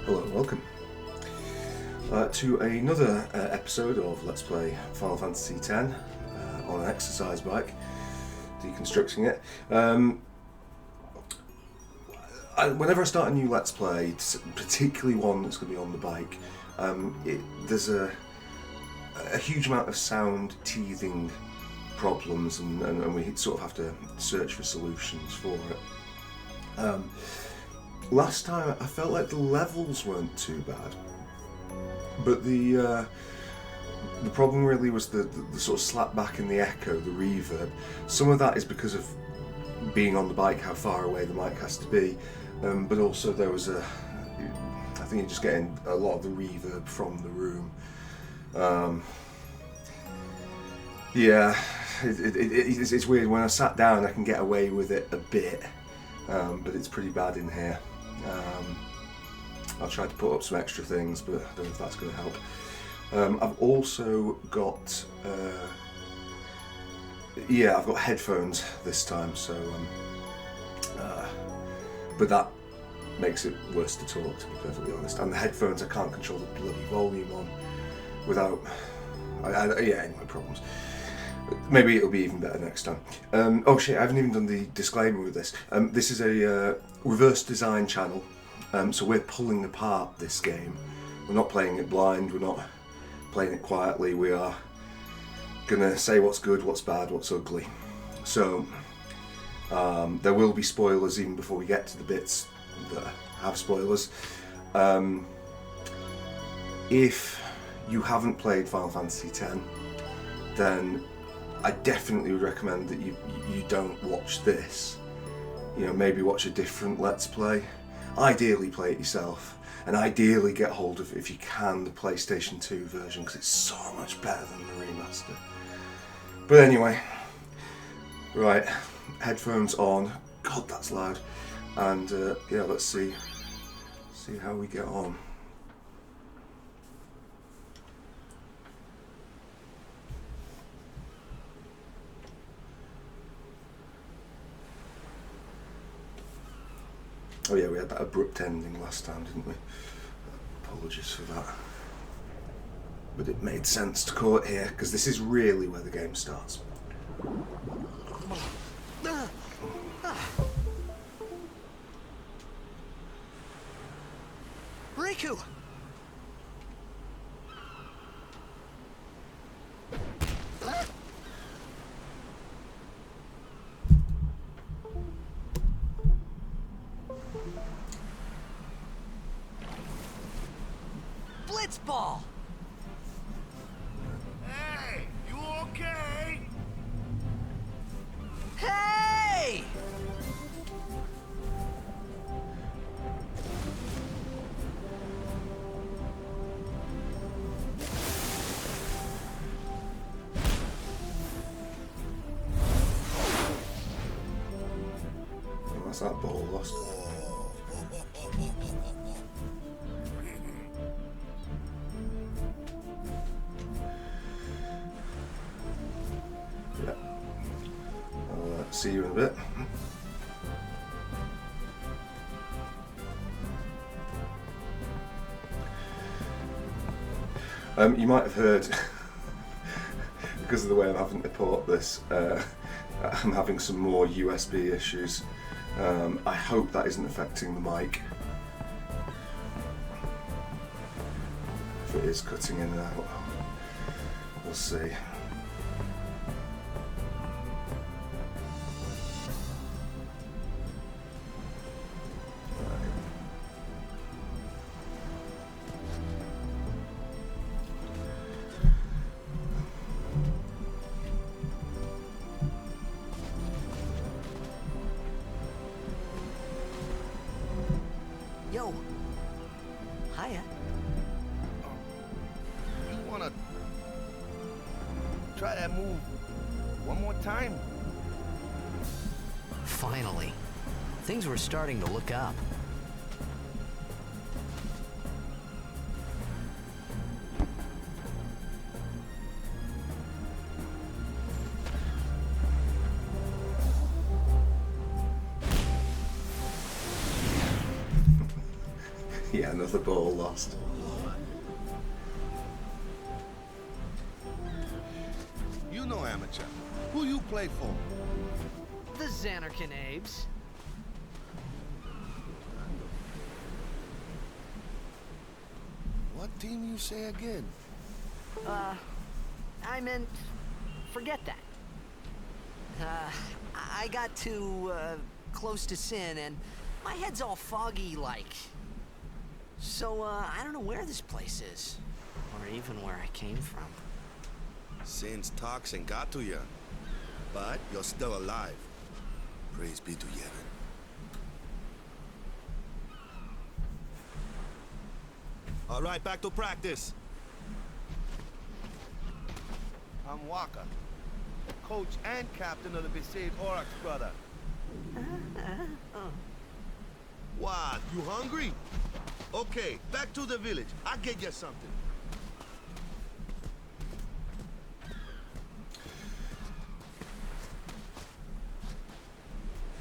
Hello and welcome to another episode of Let's Play Final Fantasy X on an exercise bike, deconstructing it. Whenever I start a new Let's Play, particularly one that's going to be on the bike, there's a huge amount of sound teething problems, and we sort of have to search for solutions for it. Last time I felt like the levels weren't too bad, but the problem really was the sort of slap back in the echo, the reverb. Some of that is because of being on the bike, how far away the mic has to be, but also there was I think you're just getting a lot of the reverb from the room. It's weird. When I sat down I can get away with it a bit, but it's pretty bad in here. I'll try to put up some extra things, but I don't know if that's going to help. I've also got I've got headphones this time, so but that makes it worse to talk, to be perfectly honest. And the headphones I can't control the bloody volume on without anyway, problems. Maybe it'll be even better next time. Oh shit, I haven't even done the disclaimer with this. This is a reverse design channel, so we're pulling apart this game. We're not playing it blind, we're not playing it quietly, we are gonna say what's good, what's bad, what's ugly. So there will be spoilers even before we get to the bits that have spoilers. If you haven't played Final Fantasy X, then I definitely would recommend that you don't watch this. You know, maybe watch a different Let's Play. Ideally play it yourself, and ideally get hold of, if you can, the PlayStation 2 version, because it's so much better than the remaster. But anyway, right, headphones on. God, that's loud. And let's see how we get on. Oh yeah, we had that abrupt ending last time, didn't we? Apologies for that. But it made sense to call it here, because this is really where the game starts. Riku! Blitzball! Hey, you okay? Hey! Oh, that's that ball lost. Yeah. I'll see you in a bit. You might have heard, because of the way I'm having to port this, I'm having some more USB issues. I hope that isn't affecting the mic. If it is cutting in and out, we'll see. Yo. Hiya. You wanna try that move one more time? Finally. Things were starting to look up. Yeah, another ball lost. You know amateur. Who you play for? The Xanarkin Abes. What team you say again? I meant, forget that. I got too, close to Sin, and my head's all foggy like. So, I don't know where this place is, or even where I came from. Sin's toxin got to you, but you're still alive. Praise be to Yevon. All right, back to practice. I'm Waka, coach and captain of the Besaid Oryx, brother. What, you hungry? Okay, back to the village. I'll get you something.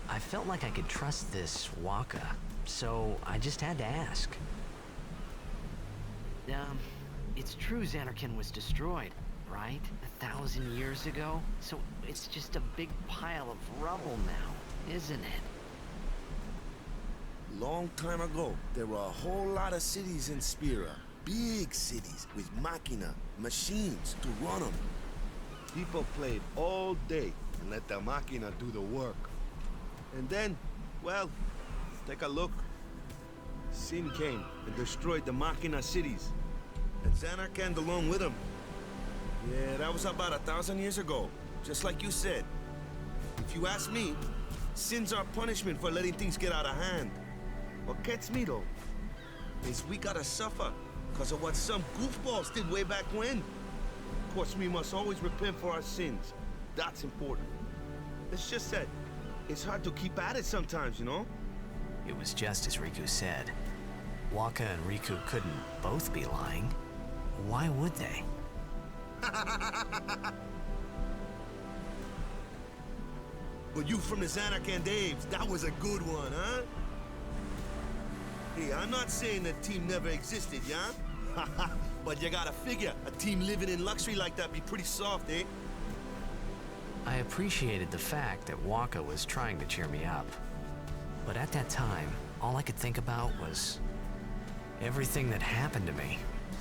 I felt like I could trust this Waka, so I just had to ask. It's true Xanarkin was destroyed, right? 1,000 years ago? So it's just a big pile of rubble now, isn't it? Long time ago, there were a whole lot of cities in Spira. Big cities with machina, machines to run them. People played all day and let the machina do the work. And then, well, take a look. Sin came and destroyed the machina cities. And Xanarkand along with him. Yeah, that was about 1,000 years ago. Just like you said. If you ask me, Sin's our punishment for letting things get out of hand. What gets me though, is we gotta suffer because of what some goofballs did way back when. Of course, we must always repent for our sins. That's important. It's just that it's hard to keep at it sometimes, you know? It was just as Riku said. Waka and Riku couldn't both be lying. Why would they? But you from the Xanarkand Abes, that was a good one, huh? Hey, I'm not saying the team never existed, yeah? But you gotta figure, a team living in luxury like that be pretty soft, eh? I appreciated the fact that Waka was trying to cheer me up. But at that time, all I could think about was everything that happened to me.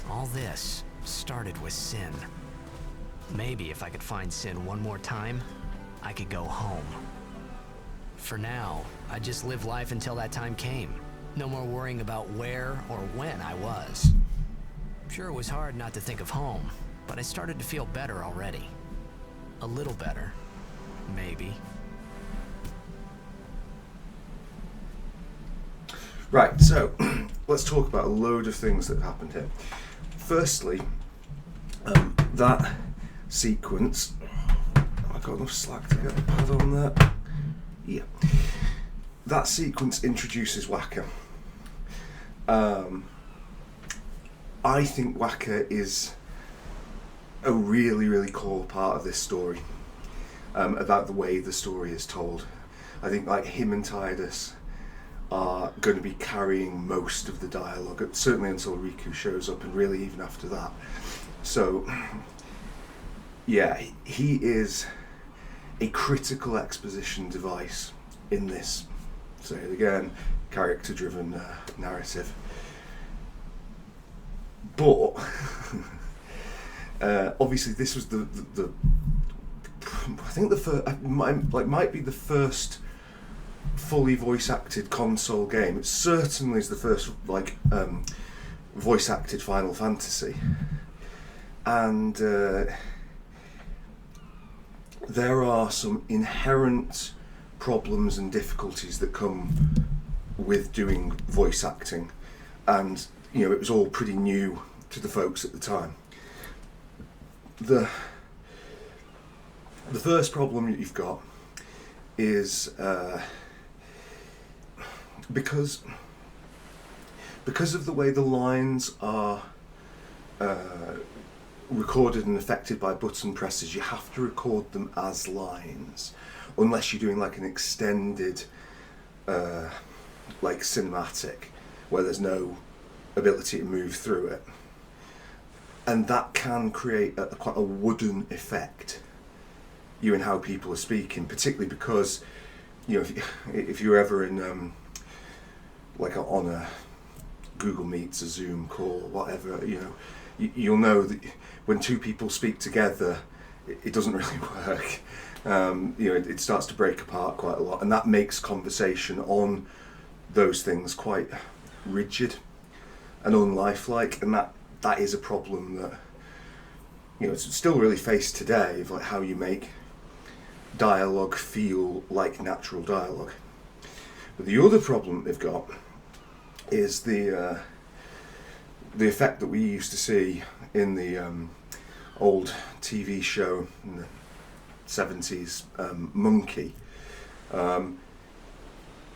All this started with Sin. Maybe if I could find Sin one more time, I could go home. For now, I just live life until that time came. No more worrying about where or when I was. Sure, it was hard not to think of home, but I started to feel better already. A little better, maybe. Right, so let's talk about a load of things that happened here. Firstly, that sequence. Have I got enough slack to get the pad on there? Yeah. That sequence introduces Waka. I think Waka is a really, really core part of this story, about the way the story is told. I think like him and Tidus are going to be carrying most of the dialogue, certainly until Riku shows up, and really even after that. So, yeah, he is a critical exposition device in this, say it again, character-driven narrative. But obviously, this was the I think the first, might be the first fully voice-acted console game. It certainly is the first voice-acted Final Fantasy, and there are some inherent problems and difficulties that come with doing voice acting, and you know, it was all pretty new to the folks at the time. The first problem that you've got is because of the way the lines are recorded and affected by button presses, you have to record them as lines, unless you're doing like an extended like cinematic where there's no ability to move through it, and that can create quite a wooden effect, in how people are speaking, particularly because, if you're ever in on a Google Meets, a Zoom call, whatever, you'll know that when two people speak together, it doesn't really work. It starts to break apart quite a lot, and that makes conversation on those things quite rigid and unlifelike, and that is a problem that it's still really faced today, of like how you make dialogue feel like natural dialogue. But the other problem they've got is the effect that we used to see in the old TV show in the 70s, Monkey.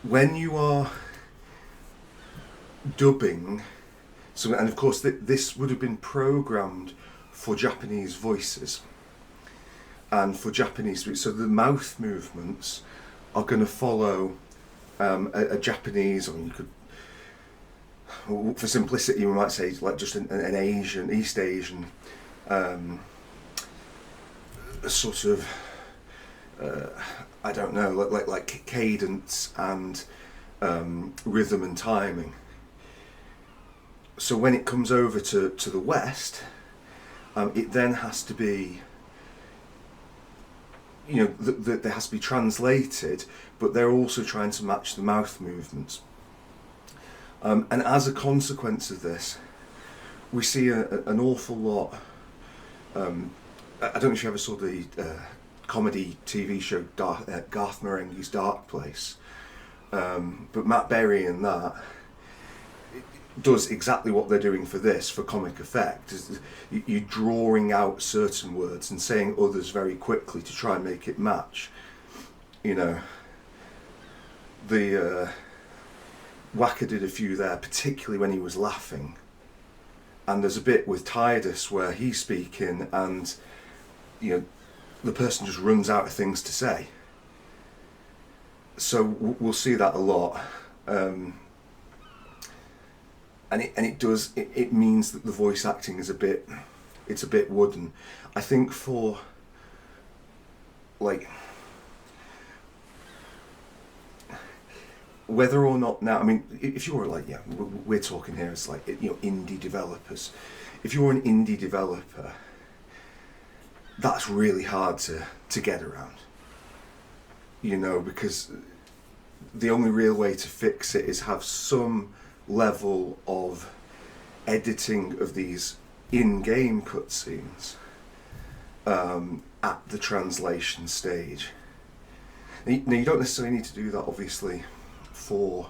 When you are dubbing, and of course this would have been programmed for Japanese voices and for Japanese, so the mouth movements are going to follow a Japanese, or you could, for simplicity, we might say like just an Asian, East Asian sort of I don't know, like cadence and rhythm and timing. So when it comes over to the West, it then has to be, there has to be translated, but they're also trying to match the mouth movements. And as a consequence of this, we see an awful lot. I don't know if you ever saw the comedy TV show Garth Marenghi's Dark Place, but Matt Berry in that does exactly what they're doing for this, for comic effect. You're drawing out certain words and saying others very quickly to try and make it match. The Wacker did a few there, particularly when he was laughing. And there's a bit with Tidus where he's speaking and, the person just runs out of things to say. So we'll see that a lot. And it does, it means that the voice acting is a bit wooden. I think for, whether or not now, I mean, if you were we're talking here as indie developers. If you're an indie developer, that's really hard to get around. Because the only real way to fix it is have some level of editing of these in-game cutscenes at the translation stage. Now, you don't necessarily need to do that, obviously, for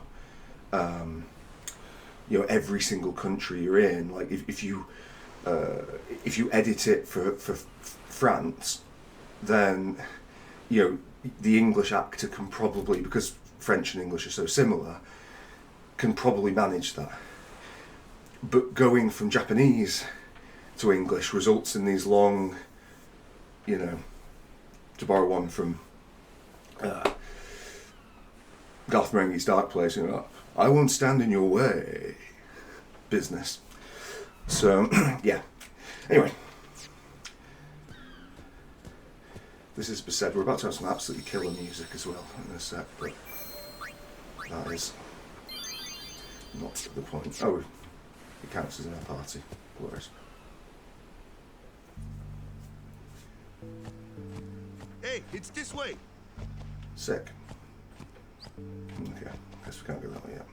every single country you're in. Like if you edit it for France, then the English actor can probably, because French and English are so similar, can probably manage that. But going from Japanese to English results in these long, to borrow one from Garth Marenghi's Dark Place, I won't stand in your way business. So, yeah. Anyway. This is Besaid. We're about to have some absolutely killer music as well in a sec, but that is not the point. Oh, it counts as in our party. Glorious. Hey, it's this way. Sick. Okay, guess we can't go that way yet.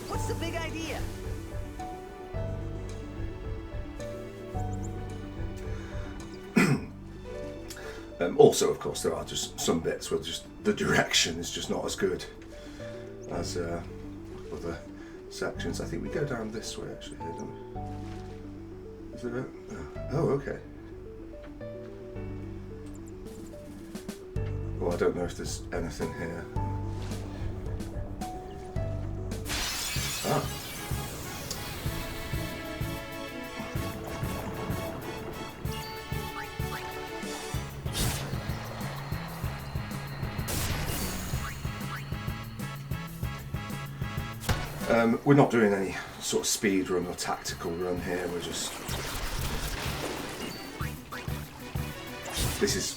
What's the big idea? Also, of course, there are just some bits where just the direction is just not as good as other sections. I think we go down this way actually here, don't we? Is it? Oh, okay. Well, I don't know if there's anything here. Ah. We're not doing any sort of speed run or tactical run here, we're just... This is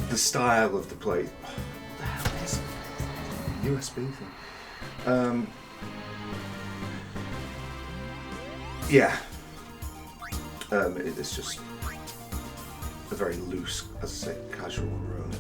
the style of the play. What the hell is it? USB thing? Yeah. It's just a very loose, as I say, casual run.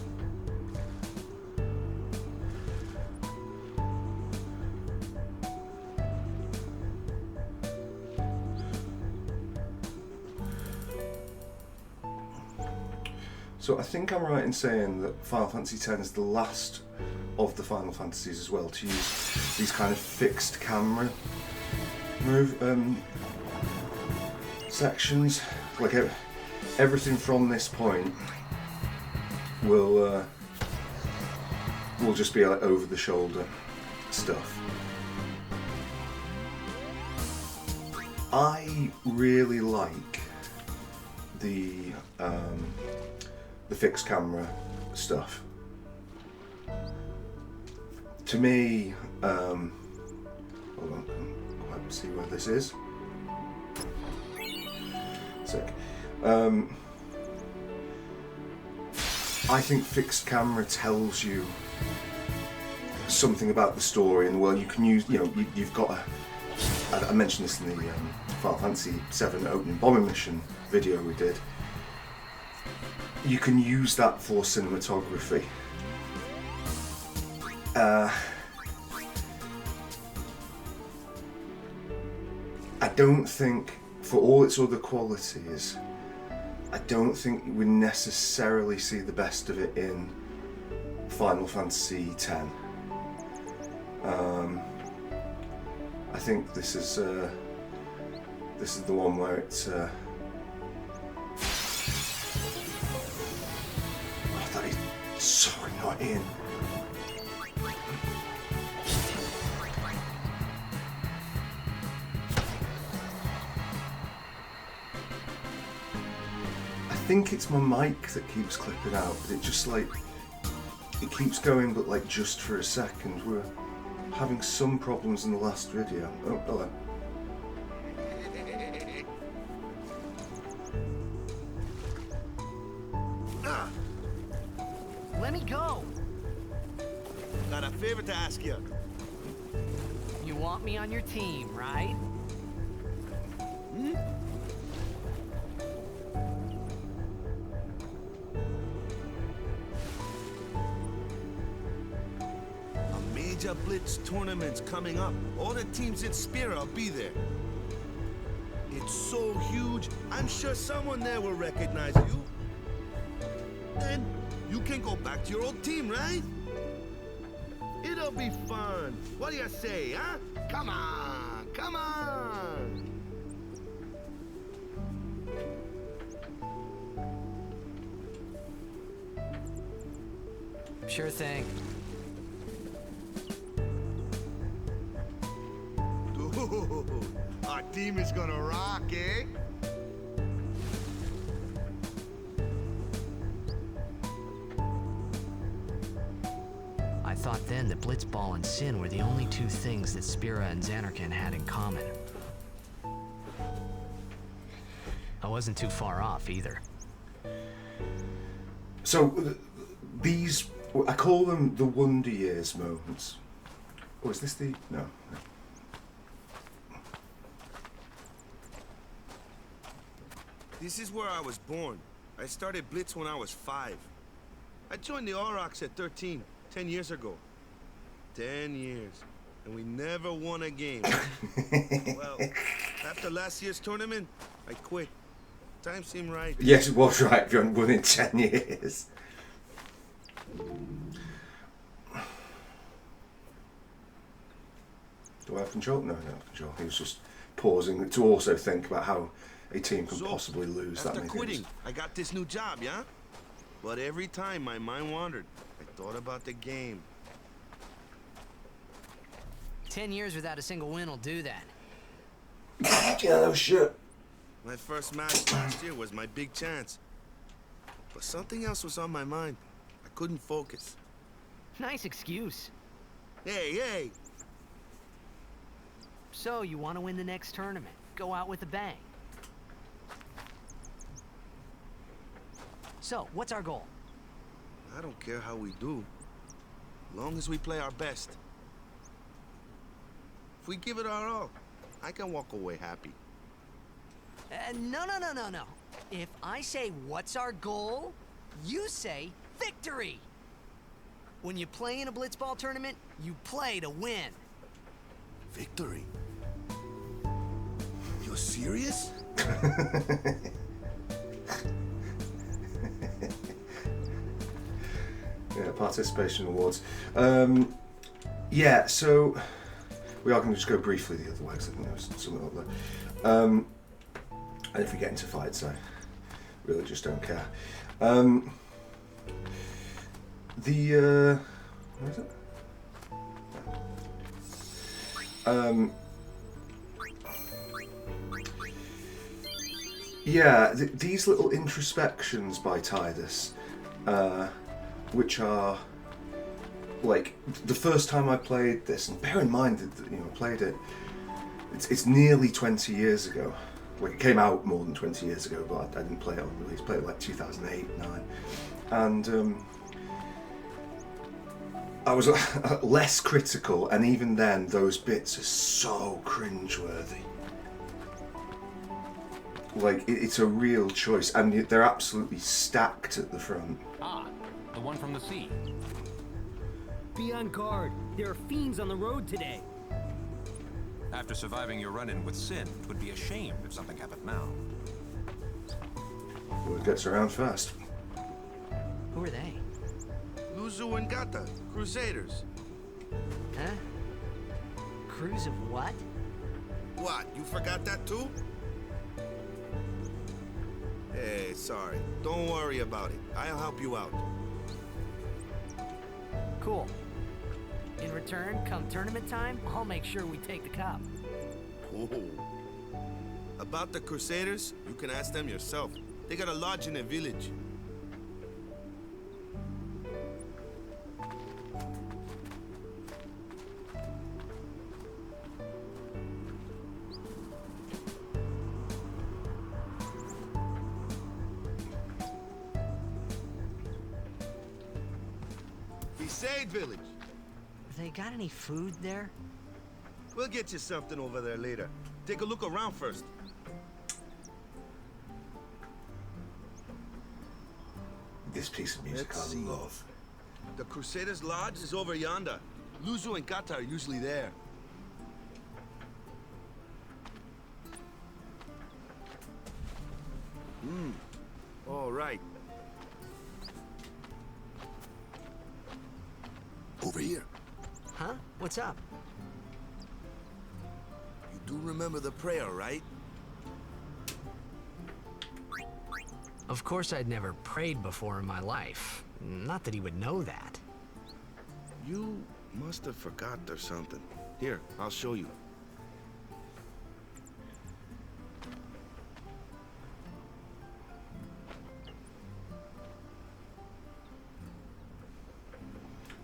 So I think I'm right in saying that Final Fantasy X is the last of the Final Fantasies as well to use these kind of fixed camera sections. Like everything from this point will just be like over the shoulder stuff. I really like the fixed camera stuff. To me, hold on, I can't quite see where this is. Sick. I think fixed camera tells you something about the story, and well, you can use, you've got I mentioned this in the Final Fantasy VII opening bombing mission video we did. You can use that for cinematography. I don't think, for all its other qualities, I don't think we necessarily see the best of it in Final Fantasy X. I think this is the one where it's. That is so annoying. I think it's my mic that keeps clipping out, but it just like it keeps going, but like just for a second. We're having some problems in the last video. Oh, hello. Let me go. Got a favor to ask you. You want me on your team, right? A major Blitz tournament's coming up. All the teams in Spira will be there. It's so huge, I'm sure someone there will recognize you. Then you can go back to your old team, right? It'll be fun. What do you say, huh? Come on, come on. Sure thing. Dude, our team is gonna rock, eh? I thought then that Blitzball and Sin were the only two things that Spira and Xanarkand had in common. I wasn't too far off either. So these, I call them the Wonder Years moments. Oh, is this the... No. This is where I was born. I started Blitz when I was 5. I joined the Aurochs at 13, 10 years ago. 10 years. And we never won a game. Well, after last year's tournament, I quit. Time seemed right. Yes, it was right. If you haven't won in 10 years. Do I have control? No, I don't have control. He was just pausing to also think about how a team can possibly lose that after many quitting, games. I got this new job, yeah? But every time my mind wandered, I thought about the game. 10 years without a single win will do that. Yeah, no shit. My first match last year was my big chance. But something else was on my mind. I couldn't focus. Nice excuse. Hey! So, you want to win the next tournament? Go out with a bang. So, what's our goal? I don't care how we do. Long as we play our best. If we give it our all, I can walk away happy. No. If I say, what's our goal? You say, victory! When you play in a blitzball tournament, you play to win. Victory? You're serious? Yeah, participation awards. Yeah, so we are going to just go briefly the other way because I think there's something up there. And if we get into fights, I really just don't care. Where is it? Yeah, these little introspections by Tidus, which are like the first time I played this, and bear in mind that I played it. It's nearly 20 years ago. Like it came out more than 20 years ago, but I didn't play it on release. Played it like 2008, 9, and I was less critical, and even then, those bits are so cringeworthy. Like, it's a real choice, and they're absolutely stacked at the front. Ah, the one from the sea. Be on guard. There are fiends on the road today. After surviving your run-in with Sin, it would be a shame if something happened now. Word gets around fast. Who are they? Luzu and Gata, Crusaders. Huh? Crews of what? What, you forgot that too? Hey, sorry. Don't worry about it. I'll help you out. Cool. In return, come tournament time, I'll make sure we take the cup. Oh. About the Crusaders, you can ask them yourself. They got a lodge in a village. Besaid village. They got any food there? We'll get you something over there later. Take a look around first. This piece of music Let's I see. love. The Crusaders' lodge is over yonder. Luzu and Kata are usually there. All right. Over here. Huh? What's up? You do remember the prayer, right? Of course I'd never prayed before in my life. Not that he would know that. You must have forgot or something. Here, I'll show you.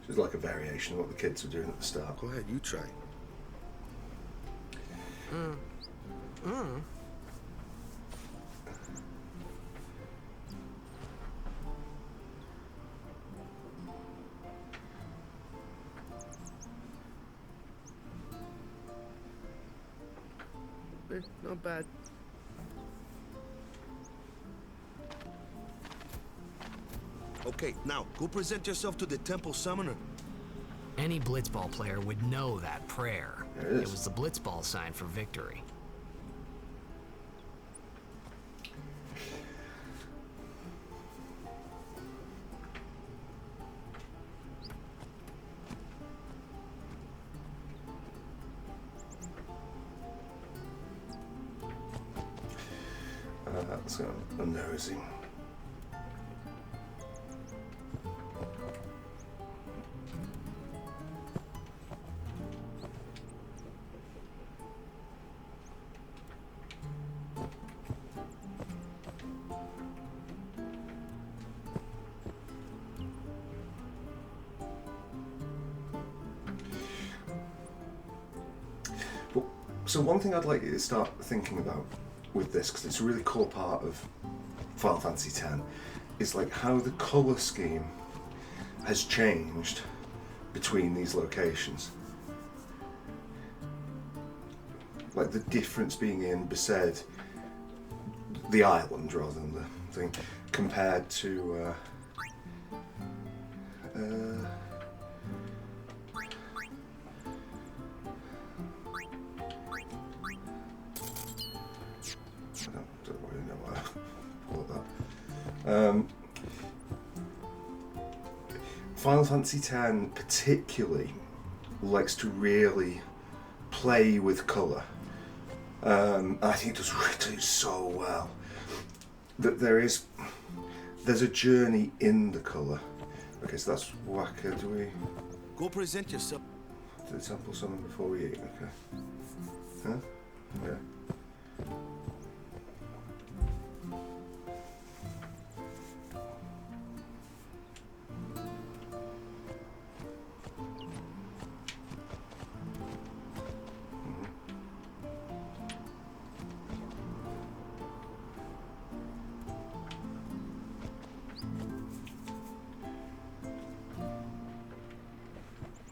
It's like a variation of what the kids were doing at the start. Go ahead, you try. Not bad. Okay, now go present yourself to the temple summoner. Any blitzball player would know that prayer. There it is. It was the blitzball sign for victory. got a nosy. So one thing I'd like you to start thinking about with this, because it's a really core part of Final Fantasy X, is like how the colour scheme has changed between these locations. Like the difference being in Besaid, the island rather than the thing, compared to I don't really know why I pulled that. Final Fantasy X particularly likes to really play with colour. I think it does really so well. That there's a journey in the colour. Okay, so that's Waka. Do we Go present yourself. do the temple summon before we eat? Okay. Huh? Yeah.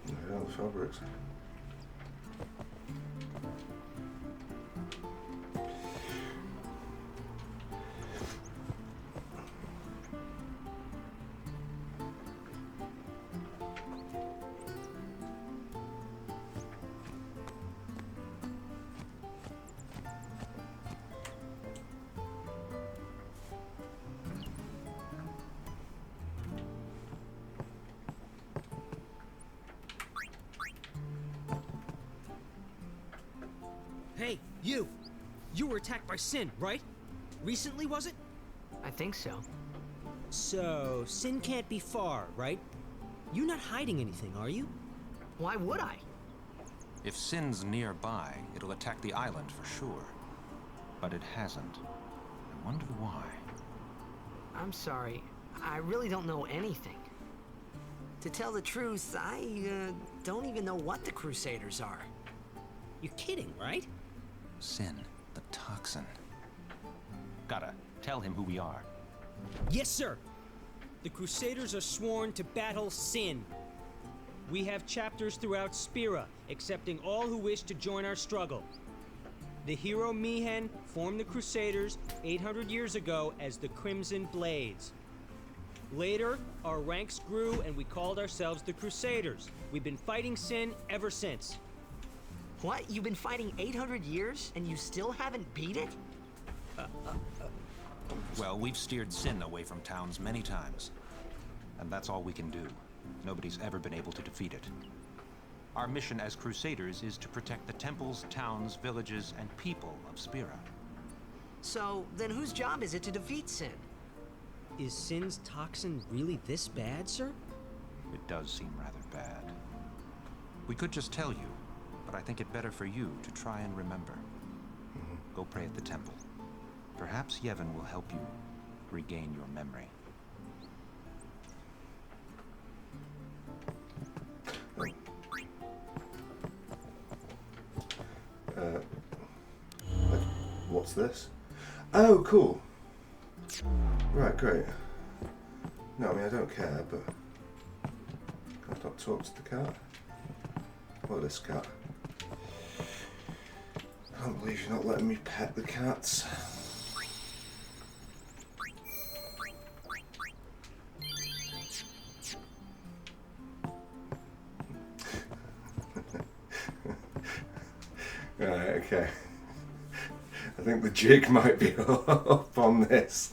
Yeah, the fabrics. Hey, you! You were attacked by Sin, right? Recently, was it? I think so. So, Sin can't be far, right? You're not hiding anything, are you? Why would I? If Sin's nearby, it'll attack the island for sure. But it hasn't. I wonder why. I'm sorry. I really don't know anything. To tell the truth, I don't even know what the Crusaders are. You're kidding, right? Sin, the toxin. Gotta tell him who we are. Yes, sir! The Crusaders are sworn to battle Sin. We have chapters throughout Spira, accepting all who wish to join our struggle. The hero Mihen formed the Crusaders 800 years ago as the Crimson Blades. Later, our ranks grew and we called ourselves the Crusaders. We've been fighting Sin ever since. What? You've been fighting 800 years and you still haven't beat it? Well, we've steered Sin away from towns many times. And that's all we can do. Nobody's ever been able to defeat it. Our mission as Crusaders is to protect the temples, towns, villages, and people of Spira. So, then whose job is it to defeat Sin? Is Sin's toxin really this bad, sir? It does seem rather bad. We could just tell you, but I think it better for you to try and remember. Go pray at the temple. Perhaps Yevon will help you regain your memory. What's this? Oh, cool. Right, great. No, I mean, I don't care, but can I not talk to the cat? Or this cat? I can't believe you're not letting me pet the cats. Right, okay. I think the jig might be up on this.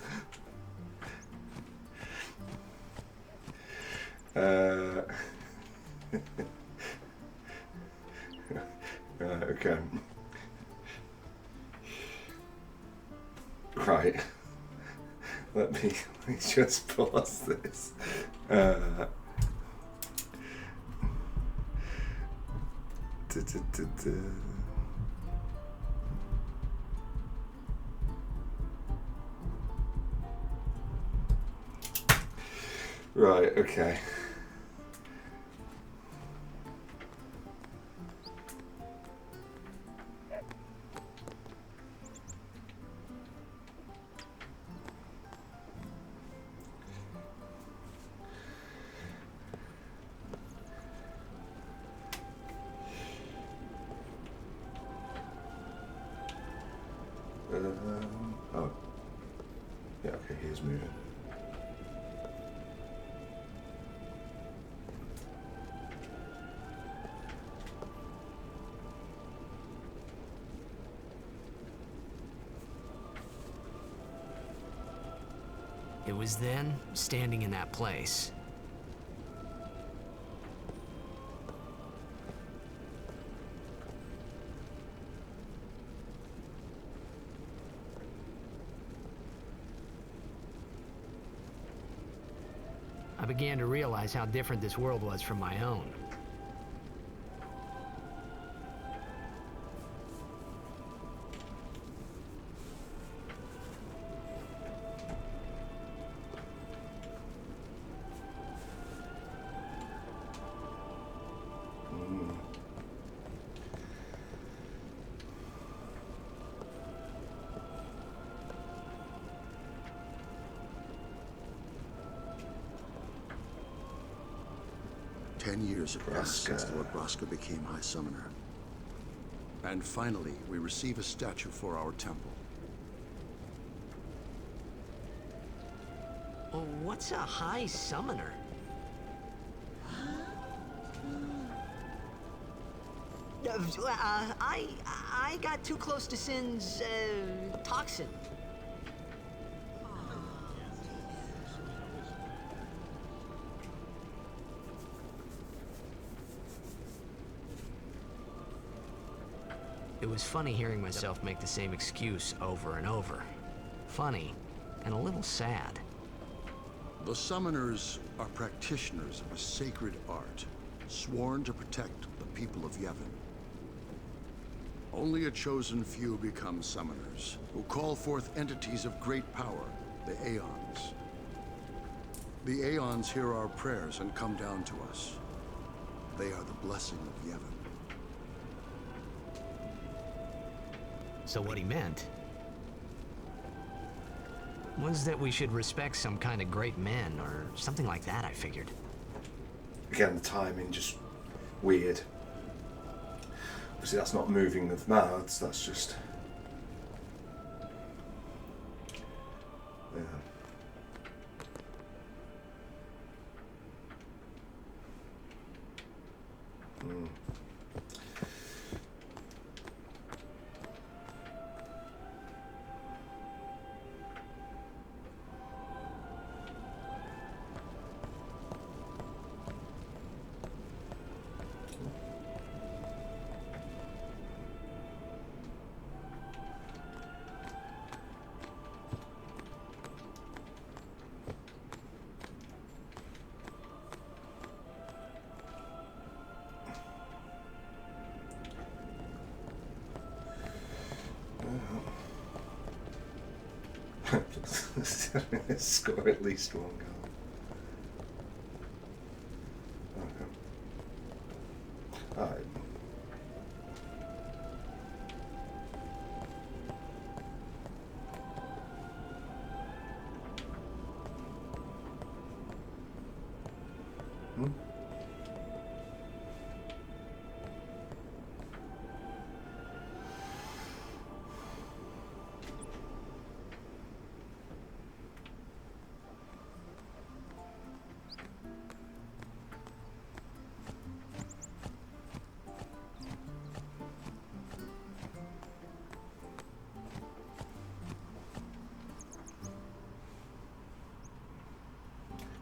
Right, okay. Right. Let me just pause this. Right, okay. Oh. Yeah, okay, here's moving. It was then, standing in that place, I began to realize how different this world was from my own. Mm. 10 years have passed since Braska. Lord Braska became High Summoner. And finally, we receive a statue for our temple. Well, what's a high summoner? I got too close to Sin's toxin. It was funny hearing myself make the same excuse over and over. Funny, and a little sad. The Summoners are practitioners of a sacred art, sworn to protect the people of Yevon. Only a chosen few become Summoners, who call forth entities of great power, the Aeons. The Aeons hear our prayers and come down to us. They are the blessing of Yevon. So what he meant was that we should respect some kind of great men, or something like that, I figured. Again, the timing just weird. Obviously, that's not moving with mouths, that's just. Yeah. Mm. Score at least one goal. Okay. Alright. Hmm?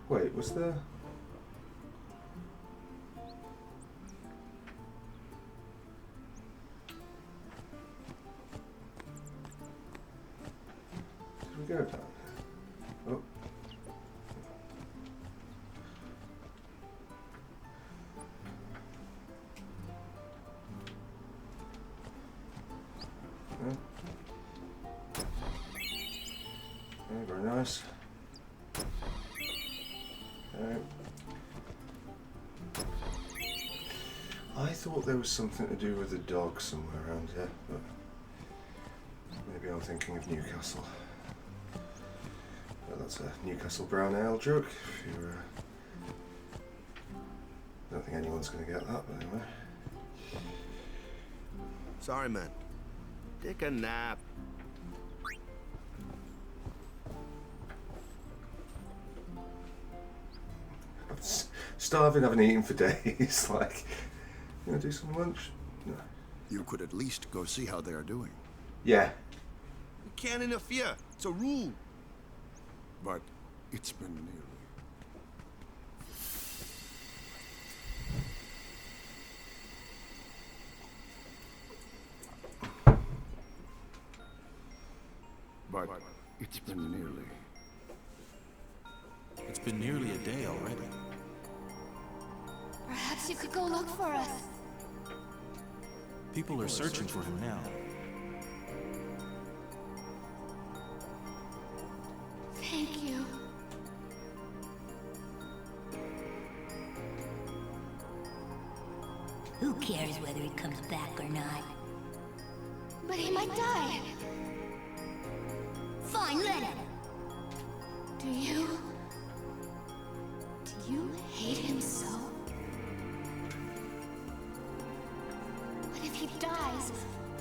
Wait, was there... Did we go down there? I thought there was something to do with the dog somewhere around here, but maybe I'm thinking of Newcastle. But that's a Newcastle brown ale joke. If you're, I don't think anyone's going to get that, but anyway. Sorry, man. Take a nap. I'm starving, haven't eaten for days. Like, you gonna do some lunch? No. You could at least go see how they are doing. Yeah. We can't interfere. It's a rule. But it's been nearly. But it's been nearly. It's been nearly a day already. Perhaps you could go look for us. People are searching for him now. Thank you. Who cares whether he comes back or not? But he might die. Fine, let him. Do you hate him so? But if he dies,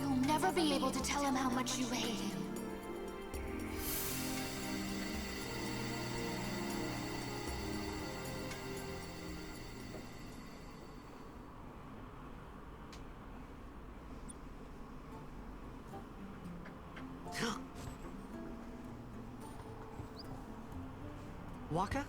you'll never be able to tell him how much you hate him. Waka?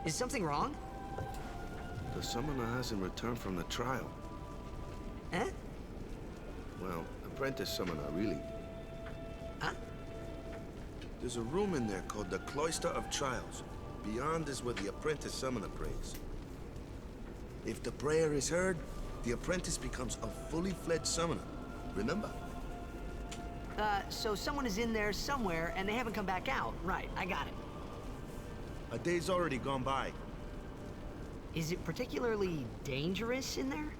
Is something wrong? The summoner hasn't returned from the trial. Eh? Well, apprentice summoner, really. Huh? There's a room in there called the Cloister of Trials. Beyond is where the apprentice summoner prays. If the prayer is heard, the apprentice becomes a fully fledged summoner. Remember? So someone is in there somewhere and they haven't come back out. Right, I got it. A day's already gone by. Is it particularly dangerous in there?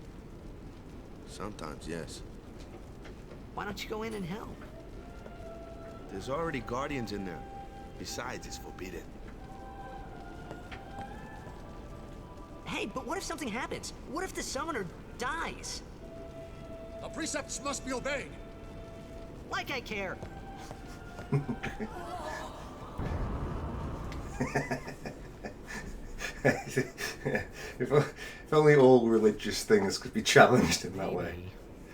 Sometimes, yes. Why don't you go in and help? There's already guardians in there. Besides, it's forbidden. Hey, but what if something happens? What if the summoner dies? The precepts must be obeyed. Like I care. If only all religious things could be challenged in that way. Maybe.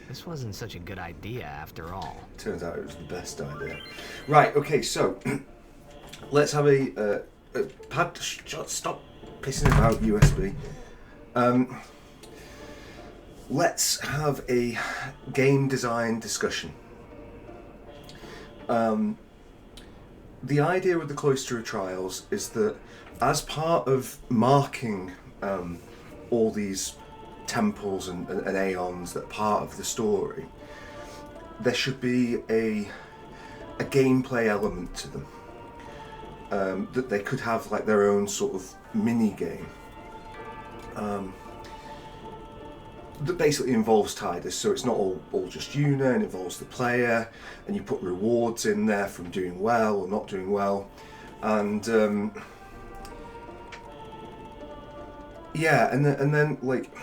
This wasn't such a good idea after all. Turns out it was the best idea. Right, okay, so let's have a pad. Stop pissing about, USB. Let's have a game design discussion. The idea with the Cloister of Trials is that as part of marking all these temples and aeons that are part of the story, there should be a gameplay element to them. That they could have like their own sort of mini game that basically involves Tidus, so it's not all just Una, and involves the player, and you put rewards in there from doing well or not doing well, and yeah, and then like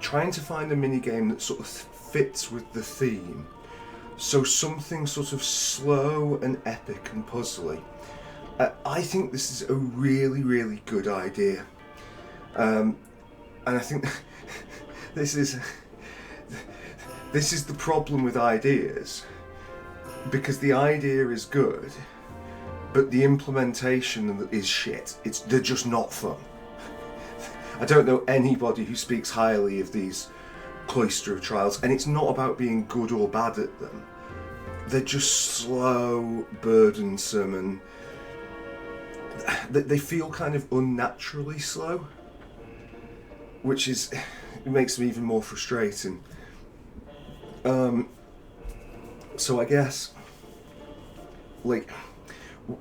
trying to find a mini game that sort of fits with the theme, so something sort of slow and epic and puzzly. I think this is a really, really good idea, and I think this is the problem with ideas, because the idea is good, but the implementation is shit. They're just not fun. I don't know anybody who speaks highly of these Cloister of Trials, and it's not about being good or bad at them. They're just slow, burdensome, and they feel kind of unnaturally slow, which is, it makes them even more frustrating. So I guess, like,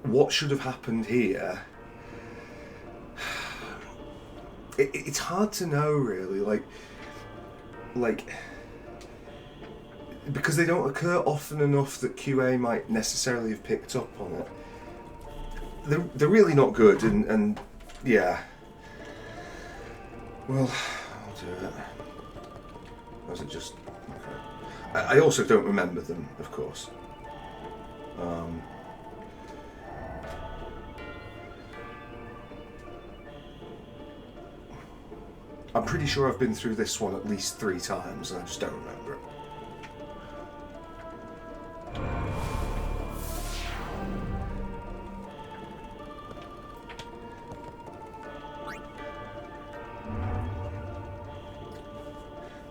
what should have happened here? It's hard to know, really. Like, because they don't occur often enough that QA might necessarily have picked up on it. They're really not good, and yeah. Well, I'll do it. Was it just... Okay. I also don't remember them, of course. I'm pretty sure I've been through this one at least 3 times, and I just don't remember it.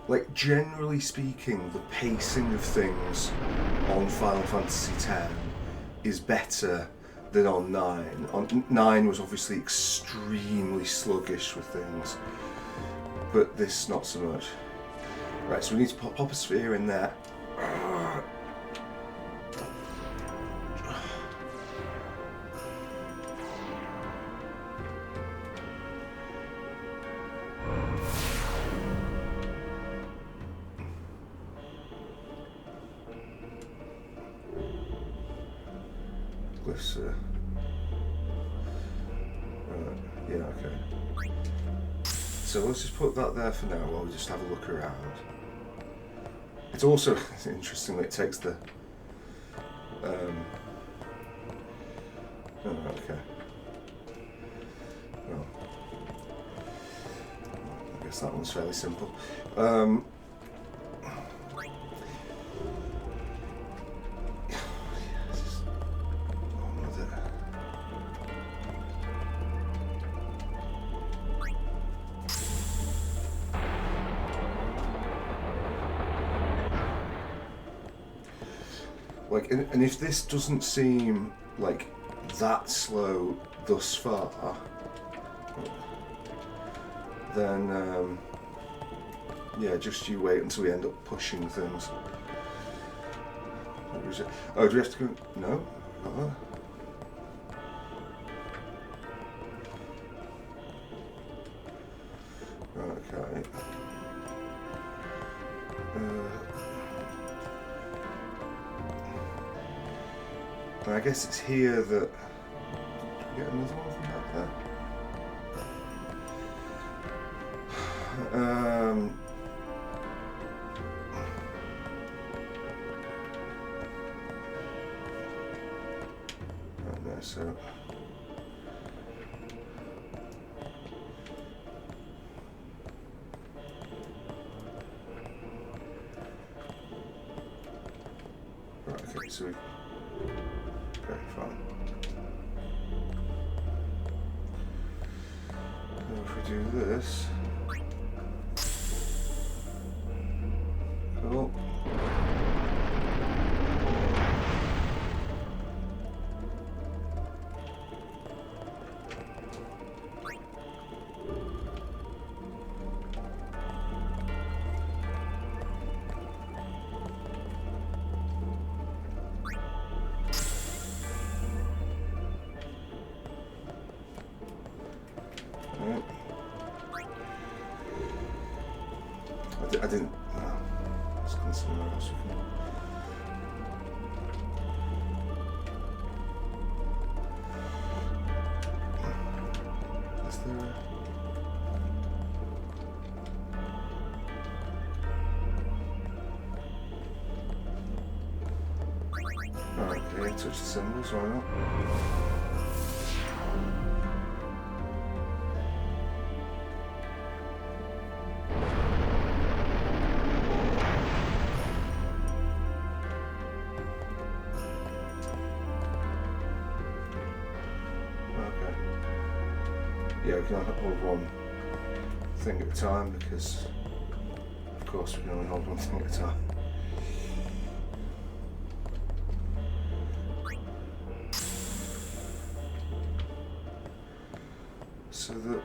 Like, generally speaking, the pacing of things on Final Fantasy X is better than on 9. 9 was obviously extremely sluggish with things, but this not so much. Right, so we need to pop a sphere in there. Yeah, okay. So let's just put that there for now while we just have a look around. It's also interesting that it takes the... Oh, okay. Well, I guess that one's fairly simple. Like, and if this doesn't seem like that slow thus far, then yeah, just you wait until we end up pushing things. What was it? Oh, do we have to go? No? Okay. I guess it's here that... Did we get another one from back there? Right there, so... Right, okay, so we... Okay, fine. Now if we do this... Cool. I didn't... No. Let's go somewhere else. Is there... Okay, touch the symbols, why not? Yeah, we can only hold one thing at a time because, of course, we can only hold one thing at a time. So that.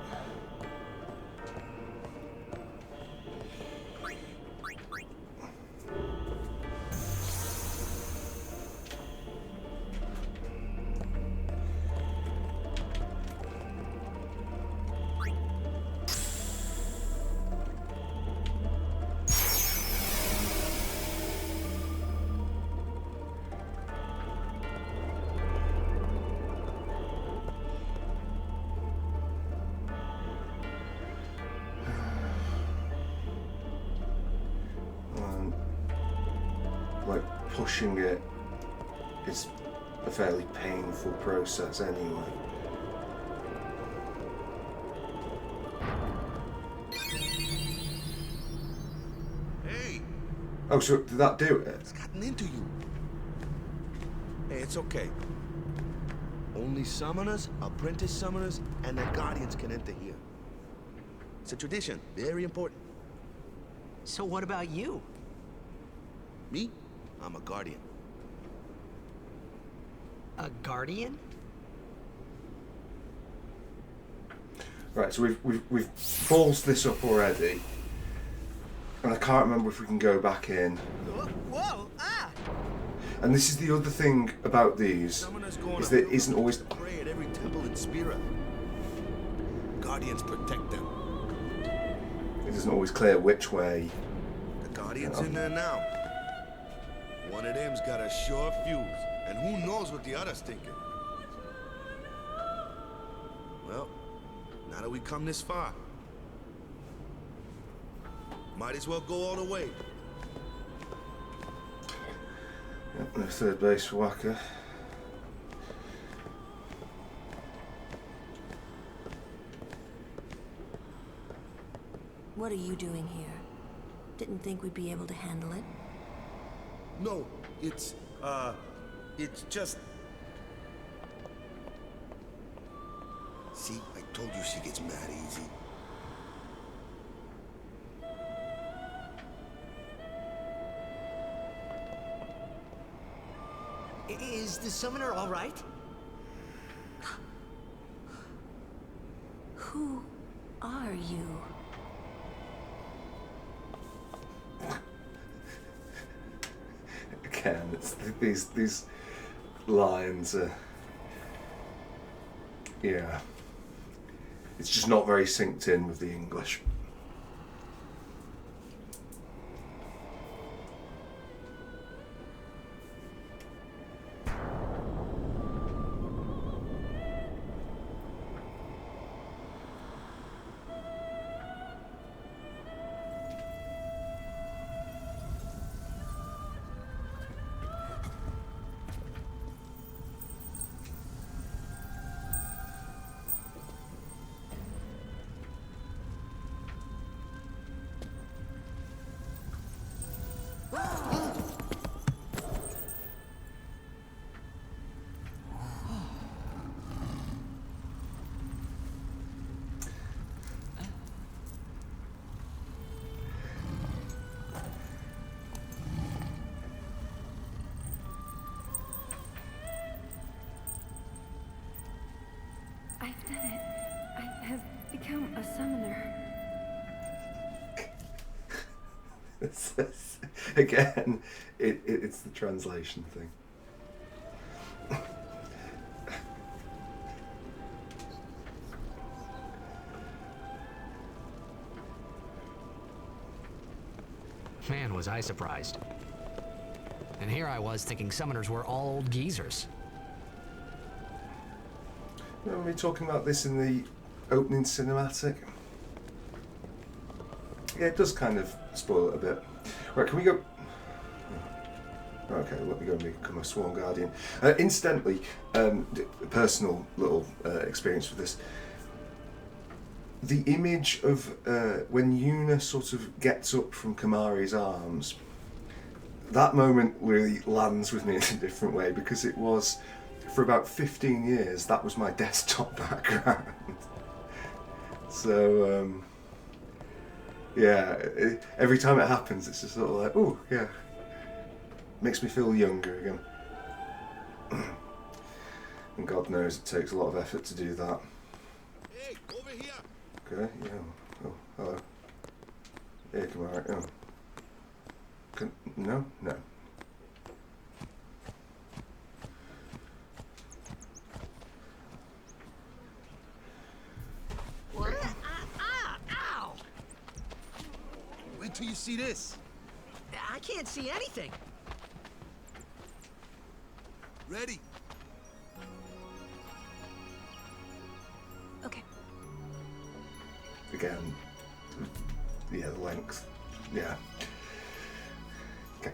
Like pushing it is a fairly painful process anyway. Hey! Oh, so did that do it? It's gotten into you. Hey, it's okay. Only summoners, apprentice summoners, and their guardians can enter here. It's a tradition, very important. So what about you? Me? I'm a guardian. A guardian? Right, so we've ballsed this up already, and I can't remember if we can go back in. Whoa! Ah! And this is the other thing about these, is that it isn't always. Pray at every temple in Spira. Guardians protect them. It isn't always clear which way. The guardian's in there now. One of them's got a sure fuse, and who knows what the other's thinking. Well, now that we come this far, might as well go all the way. Yep, no third base for Waka. What are you doing here? Didn't think we'd be able to handle it. No, it's just... See, I told you she gets mad easy. Is the summoner all right? Who are you? Again, it's these lines are, yeah, it's just not very synced in with the English. I've done it. I have become a summoner. Again, it's the translation thing. Man, was I surprised. And here I was thinking summoners were all old geezers. Remember me talking about this in the opening cinematic? Yeah, it does kind of spoil it a bit. Right, can we go... Okay, let me go and become a Sworn Guardian. Incidentally, personal little experience with this. The image of when Yuna sort of gets up from Kamari's arms, that moment really lands with me in a different way, because it was, for about 15 years, that was my desktop background. So, yeah, every time it happens, it's just sort of like, oh, yeah. Makes me feel younger again. And God knows it takes a lot of effort to do that. Hey, over here! Okay, yeah. Oh, hello. Yeah, come on, right, oh. No? No. What? Ow! Wait till you see this. I can't see anything. Ready? Okay. Again. Yeah, the length. Yeah. Okay.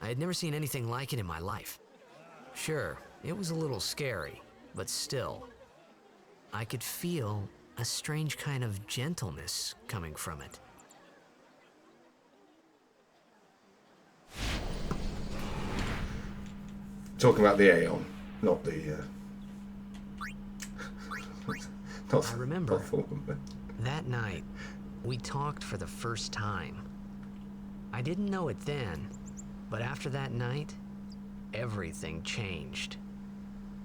I had never seen anything like it in my life. Sure, it was a little scary, but still, I could feel a strange kind of gentleness coming from it. Talking about the Aeon, not the. I remember that night we talked for the first time. I didn't know it then, but after that night, everything changed.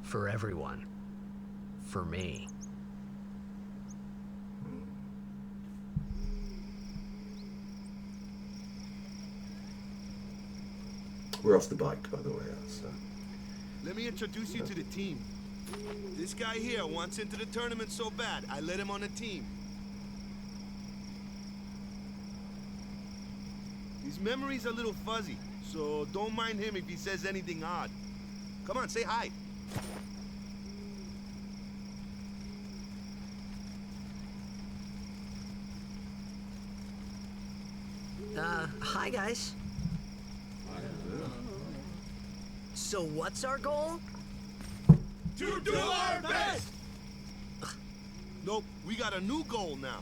For everyone. For me. We're off the bike, by the way. So. Let me introduce you to the team. This guy here wants into the tournament so bad, I let him on the team. His memory's a little fuzzy, so don't mind him if he says anything odd. Come on, say hi. Hi guys. So what's our goal? To do our best! Nope, we got a new goal now.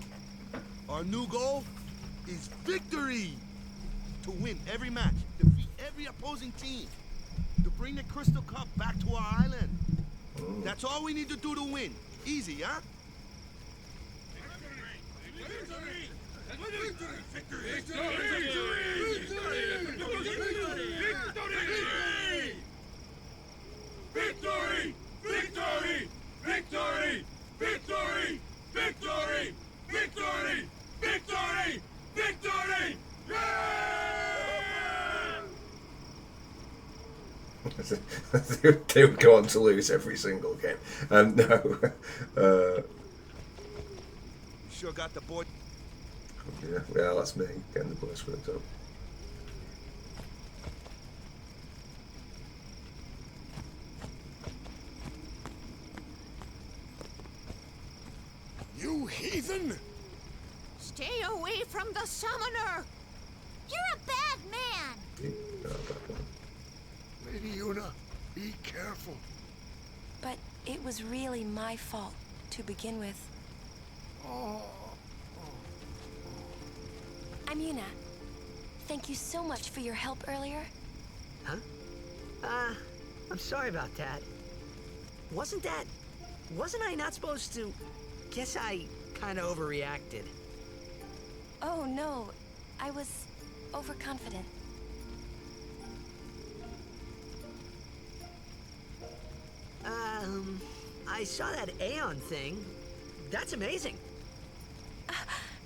Our new goal is victory! To win every match, defeat every opposing team, to bring the Crystal Cup back to our island. That's all we need to do to win. Easy, huh? Victory! Victory! Victory! Victory! Victory! Victory! Victory! Victory! Victory! Victory! Victory! They would go on to lose every single game. No. You sure got the boy. Yeah, well, that's me getting the boys worked up. You heathen! Stay away from the summoner! You're a bad man! Lady Una, be careful. But it was really my fault to begin with. Oh. I'm I'm Yuna. Thank you so much for your help earlier. Huh? I'm sorry about that. Wasn't I not supposed to? Guess I kinda overreacted. Oh, no. I was overconfident. I saw that Aeon thing. That's amazing.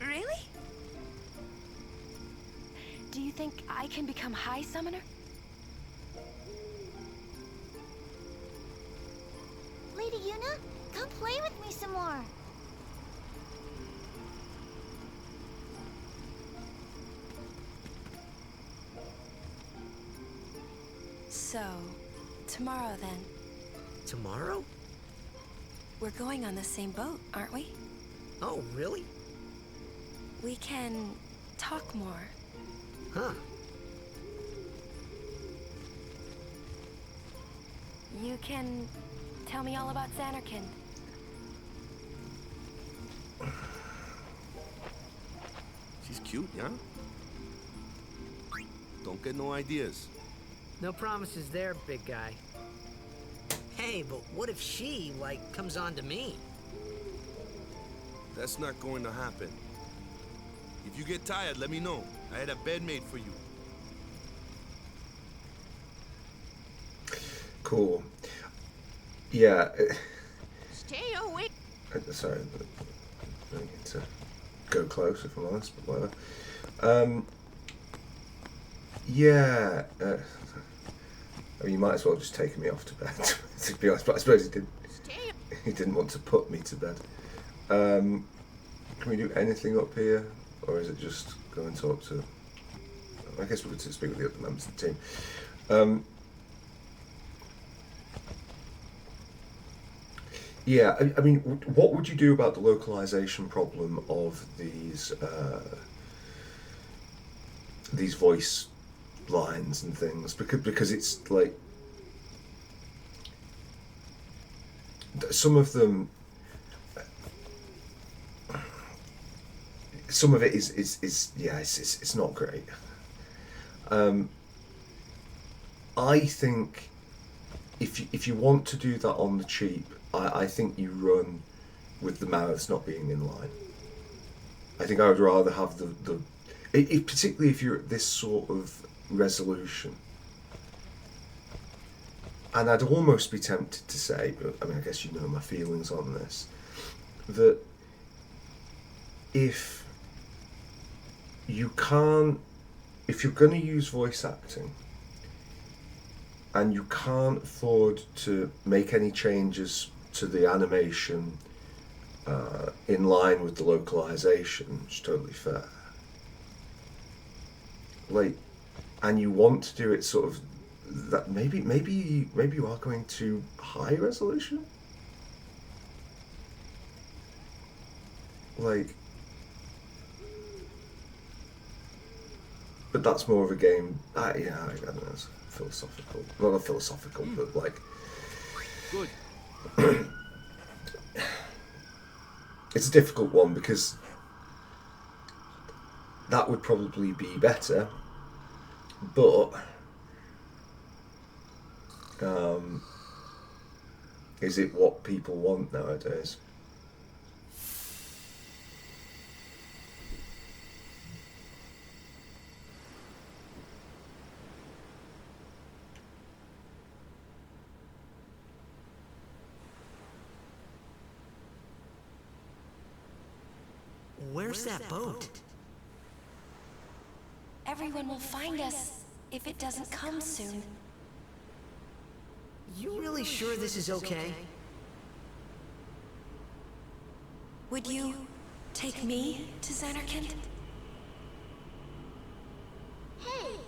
Really? Do you think I can become High Summoner? Lady Yuna, come play with me some more. So, tomorrow then. Tomorrow? We're going on the same boat, aren't we? Oh, really? We can talk more. Huh. You can tell me all about Xanarkand. She's cute, yeah? Don't get no ideas. No promises there, big guy. Hey, but what if she, like, comes on to me? That's not going to happen. If you get tired, let me know. I had a bed made for you. Cool. Yeah. Stay awake. Sorry, I need to go close if I'm honest, but whatever. Yeah. I mean, you might as well just take me off to bed, to be honest, but I suppose he didn't want to put me to bed. Can we do anything up here, or is it just go and talk to... I guess we could speak with the other members of the team. Yeah, I mean, what would you do about the localization problem of these voice lines and things? Because it's like some of them, some of it is yeah, it's not great. I think if you want to do that on the cheap, I think you run with the mouths not being in line. I think I would rather have particularly if you're at this sort of resolution. And I'd almost be tempted to say, but I mean, I guess you know my feelings on this, that if you're going to use voice acting, and you can't afford to make any changes to the animation in line with the localization, which is totally fair. Like, and you want to do it sort of that maybe you are going to high resolution. Like, but that's more of a game. Yeah, I don't know. It's philosophical. Not philosophical, but like. Good. It's a difficult one because that would probably be better, but is it what people want nowadays? Where's that boat? Everyone will find us if it doesn't come soon. You really sure this is okay? Would you take me to Xanarkand? Hey!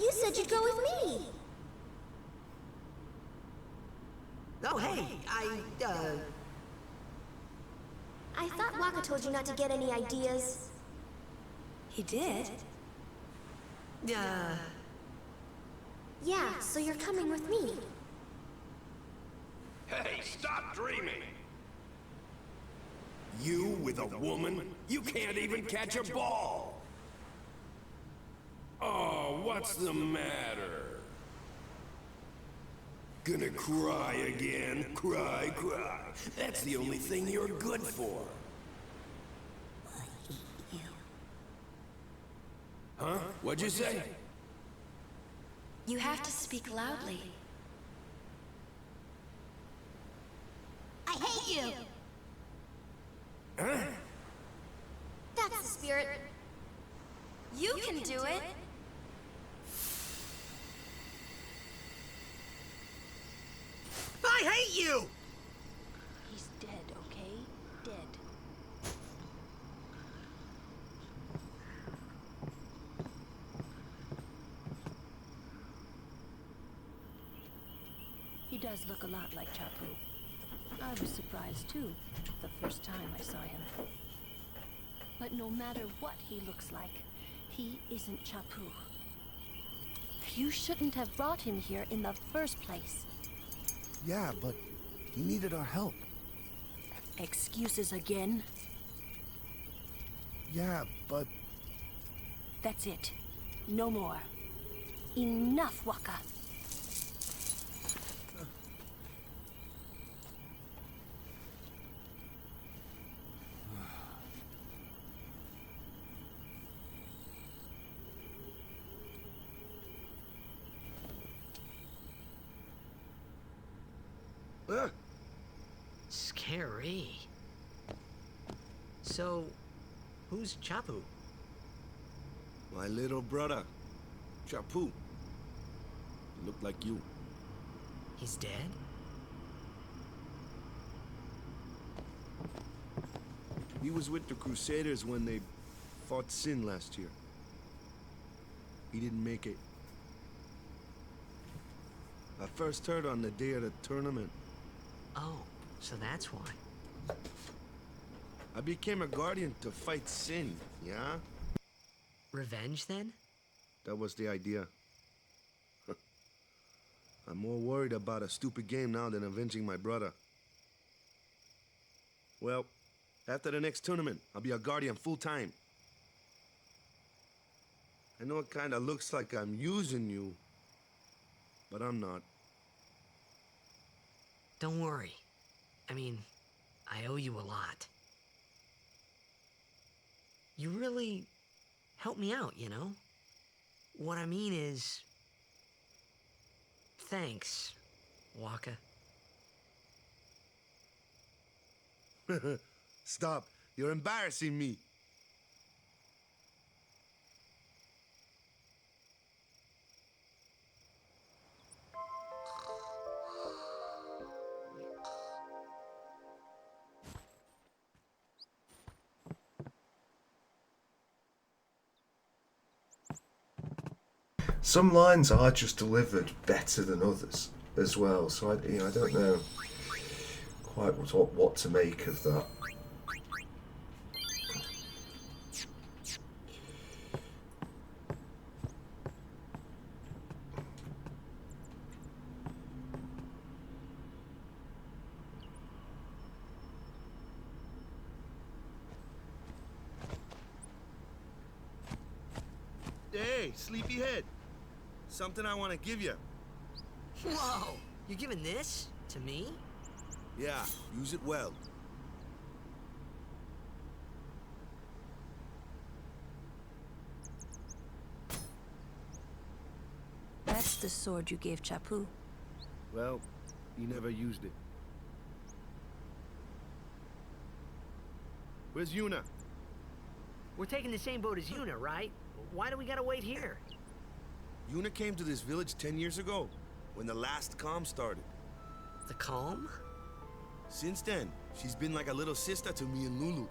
You said you'd go with me! Oh, hey, I thought Waka told you not to get any ideas. He did? Yeah, so you're coming with me. Hey, stop dreaming! You with a woman? You can't even catch a ball! Oh, what's the matter? Gonna cry again? Cry, cry. That's the only thing you're good for. Huh? What'd you say? You have to speak loudly. I hate you! Huh? That's the spirit. You can do it. I hate you! He's dead, okay? Dead. He does look a lot like Chapu. I was surprised too, the first time I saw him. But no matter what he looks like, he isn't Chapu. You shouldn't have brought him here in the first place. Yeah, but he needed our help. Excuses again? Yeah, but... That's it. No more. Enough, Waka. Scary. So, who's Chapu? My little brother, Chapu. Looked like you. He's dead? He was with the Crusaders when they fought Sin last year. He didn't make it. I first heard on the day of the tournament. Oh, so that's why. I became a guardian to fight Sin, yeah? Revenge, then? That was the idea. I'm more worried about a stupid game now than avenging my brother. Well, after the next tournament, I'll be a guardian full-time. I know it kinda looks like I'm using you, but I'm not. Don't worry. I mean, I owe you a lot. You really helped me out, you know? What I mean is... Thanks, Waka. Stop. You're embarrassing me. Some lines are just delivered better than others as well, so I don't know quite what to make of that. Hey, sleepyhead. Something I want to give you. Whoa! You're giving this to me? Yeah, use it well. That's the sword you gave Chapu. Well, he never used it. Where's Yuna? We're taking the same boat as Yuna, right? Why do we gotta wait here? Yuna came to this village 10 years ago, when the last calm started. The calm? Since then, she's been like a little sister to me and Lulu.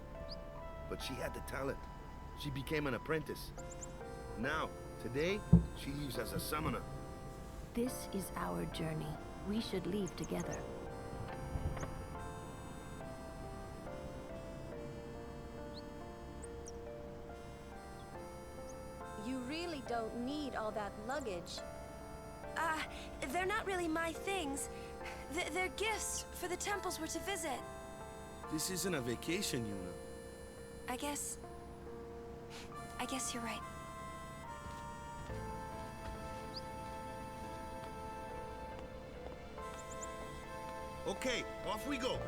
But she had the talent. She became an apprentice. Now, today, she leaves as a summoner. This is our journey. We should leave together. You really don't need all that luggage. They're not really my things. They're gifts for the temples we're to visit. This isn't a vacation, Yuna. I guess you're right. Okay, off we go.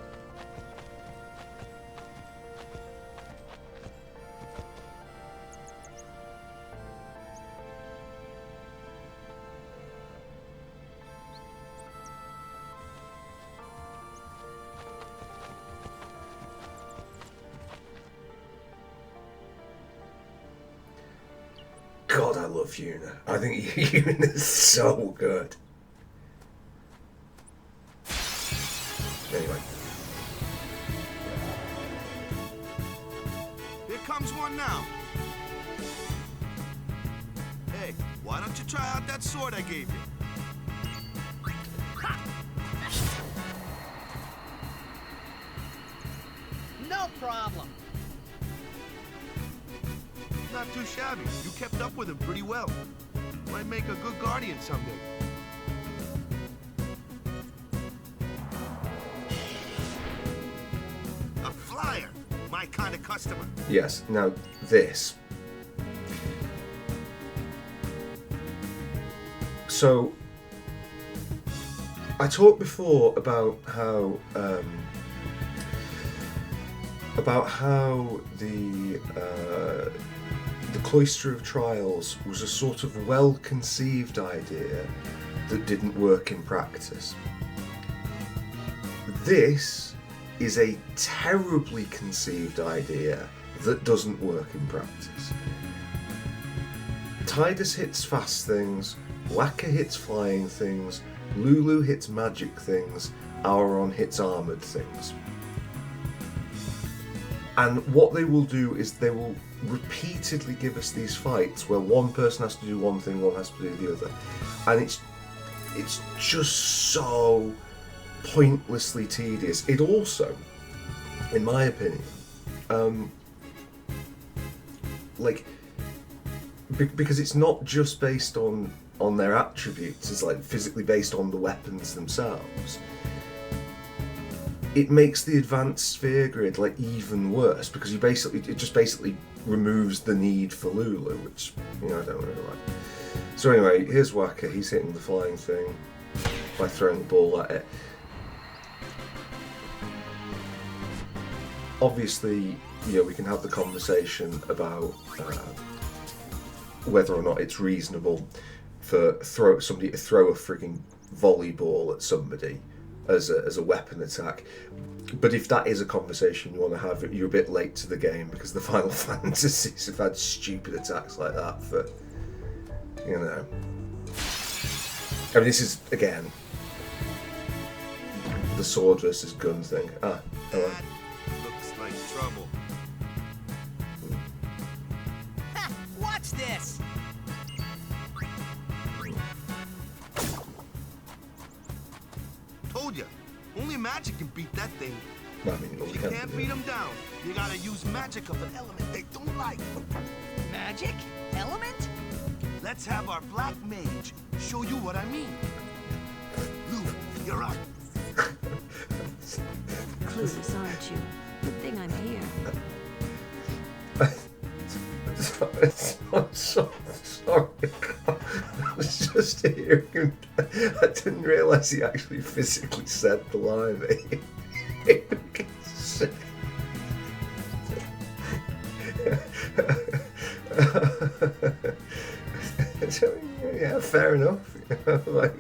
God, I love Yuna. I think Yuna's so good. Anyway. Here comes one now. Hey, why don't you try out that sword I gave you? No problem. Not too shabby. You kept up with him pretty well. Might make a good guardian someday. A flyer. My kind of customer. Yes, now this. So, I talked before about how the Cloister of Trials was a sort of well-conceived idea that didn't work in practice. This is a terribly conceived idea that doesn't work in practice. Tidus hits fast things, Waka hits flying things, Lulu hits magic things, Auron hits armoured things. And what they will do is they will repeatedly give us these fights where one person has to do one thing, one has to do the other. And it's just so pointlessly tedious. It also, in my opinion, because it's not just based on their attributes, it's like physically based on the weapons themselves. It makes the advanced sphere grid like even worse because it just basically removes the need for Lulu, which I don't really like. So anyway, here's Waka. He's hitting the flying thing by throwing the ball at it. Obviously, we can have the conversation about whether or not it's reasonable for somebody to throw a frigging volleyball at somebody as a weapon attack. But if that is a conversation you want to have, you're a bit late to the game because the Final Fantasies have had stupid attacks like that for, I mean, this is, again, the sword versus gun thing. Hello. Looks like trouble. Ha! Watch this! Told ya, only magic can beat that thing. I mean, If you can't beat them down, you gotta use magic of an element they don't like. Magic? Element? Let's have our black mage show you what I mean. Lou, you're up. Clueless, aren't you? Good thing I'm here. I'm so sorry. I was just hearing. I didn't realise he actually physically said the line. Yeah, fair enough. Like.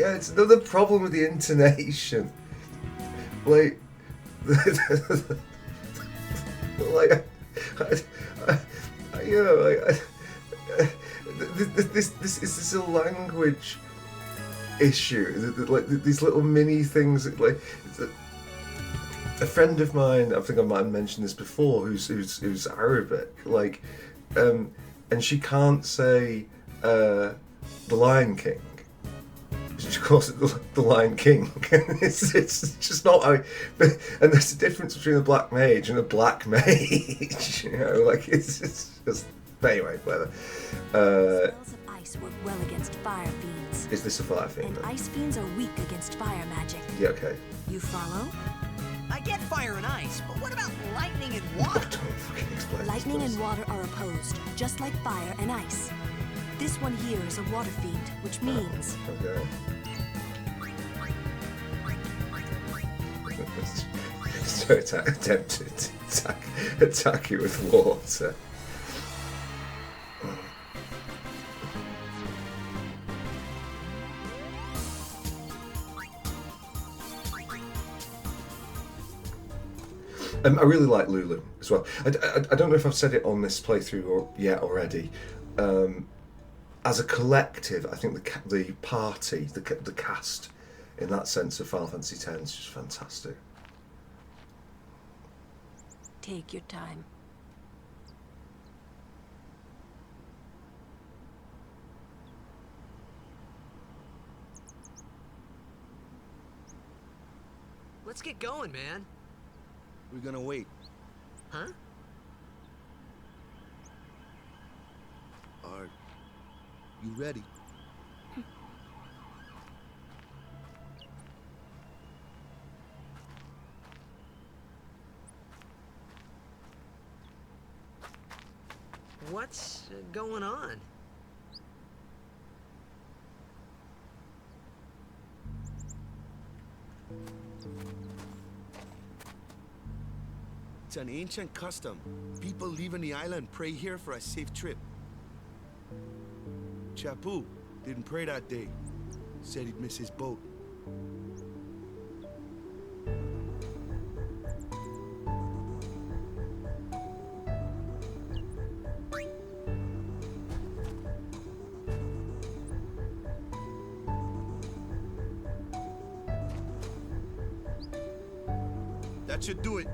It's another problem with the intonation. Like, this is a language issue. Like these little mini things. Like a friend of mine, I think I might have mentioned this before, who's Arabic. Like, and she can't say the Lion King She calls it the Lion King. it's just not how. And there's a difference between a black mage and a black mage. You know, like it's just. But anyway, whatever. Spells of ice work well against fire fiends. Is this a fire fiend? And then? ice fiends are weak against fire magic. Yeah. Okay. You follow? I get fire and ice, but what about lightning and water? Don't fucking explain. Lightning and water are opposed, just like fire and ice. This one here is a water fiend, which means... Okay. So attempted to attack you with water. I really like Lulu as well. I don't know if I've said it on this playthrough yet already. As a collective, I think the party, the cast, in that sense of Final Fantasy X is just fantastic. Take your time. Let's get going, man. We're gonna wait. Huh? Are you ready? What's going on? It's an ancient custom. People leaving the island pray here for a safe trip. Chapu didn't pray that day. Said he'd miss his boat. That should do it.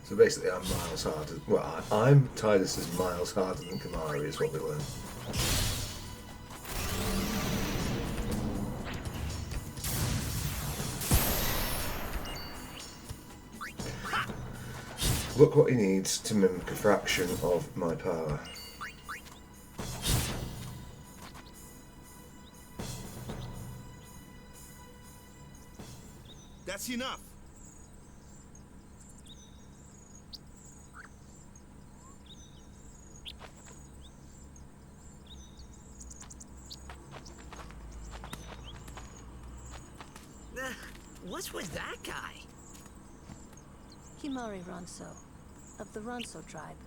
So basically, I'm miles harder. Well, I'm Tidus is miles harder than Kamari, is what we learn. Look what he needs to mimic a fraction of my power. That's enough. What's with that guy? Himari Ronso, of the Ronso tribe.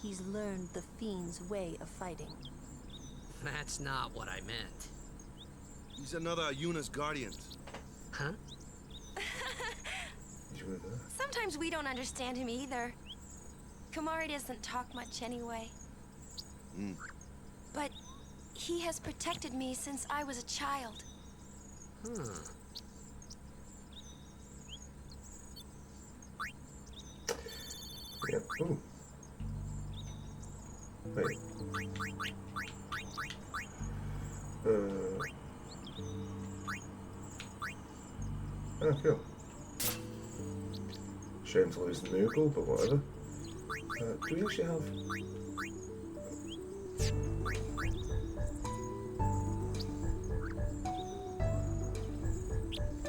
He's learned the Fiend's way of fighting. That's not what I meant. He's another Yuna's guardian. Huh? Sometimes we don't understand him either. Kamari doesn't talk much anyway. But he has protected me since I was a child. Yeah. Ooh. Wait. Oh, cool. Shame to lose the Moogle, but whatever. Do we actually have...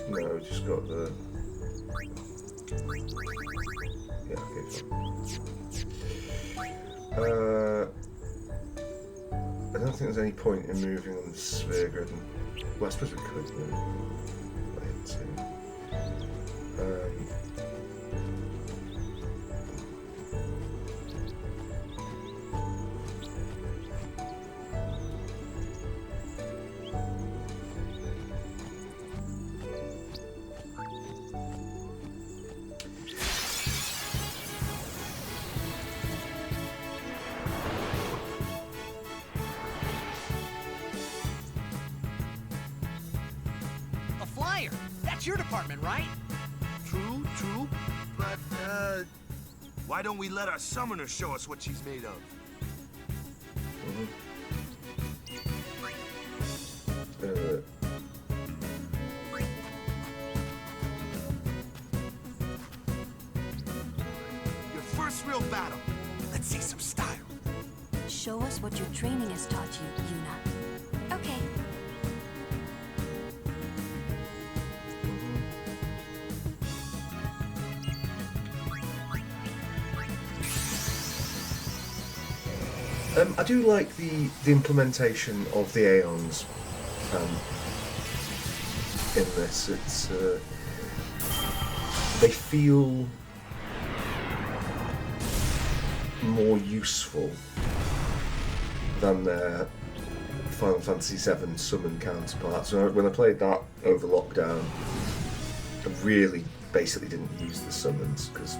No, we just got the... Yeah, okay, fine. I don't think there's any point in moving on the sphere grid. Well, I suppose we could move. That's your department, right? True, but, why don't we let our summoner show us what she's made of? Your first real battle. Let's see some style. Show us what your training has taught you, Yuna. Okay. I do like the implementation of the Aeons in this. It's they feel more useful than their Final Fantasy VII summon counterparts. When I played that over lockdown, I really basically didn't use the summons because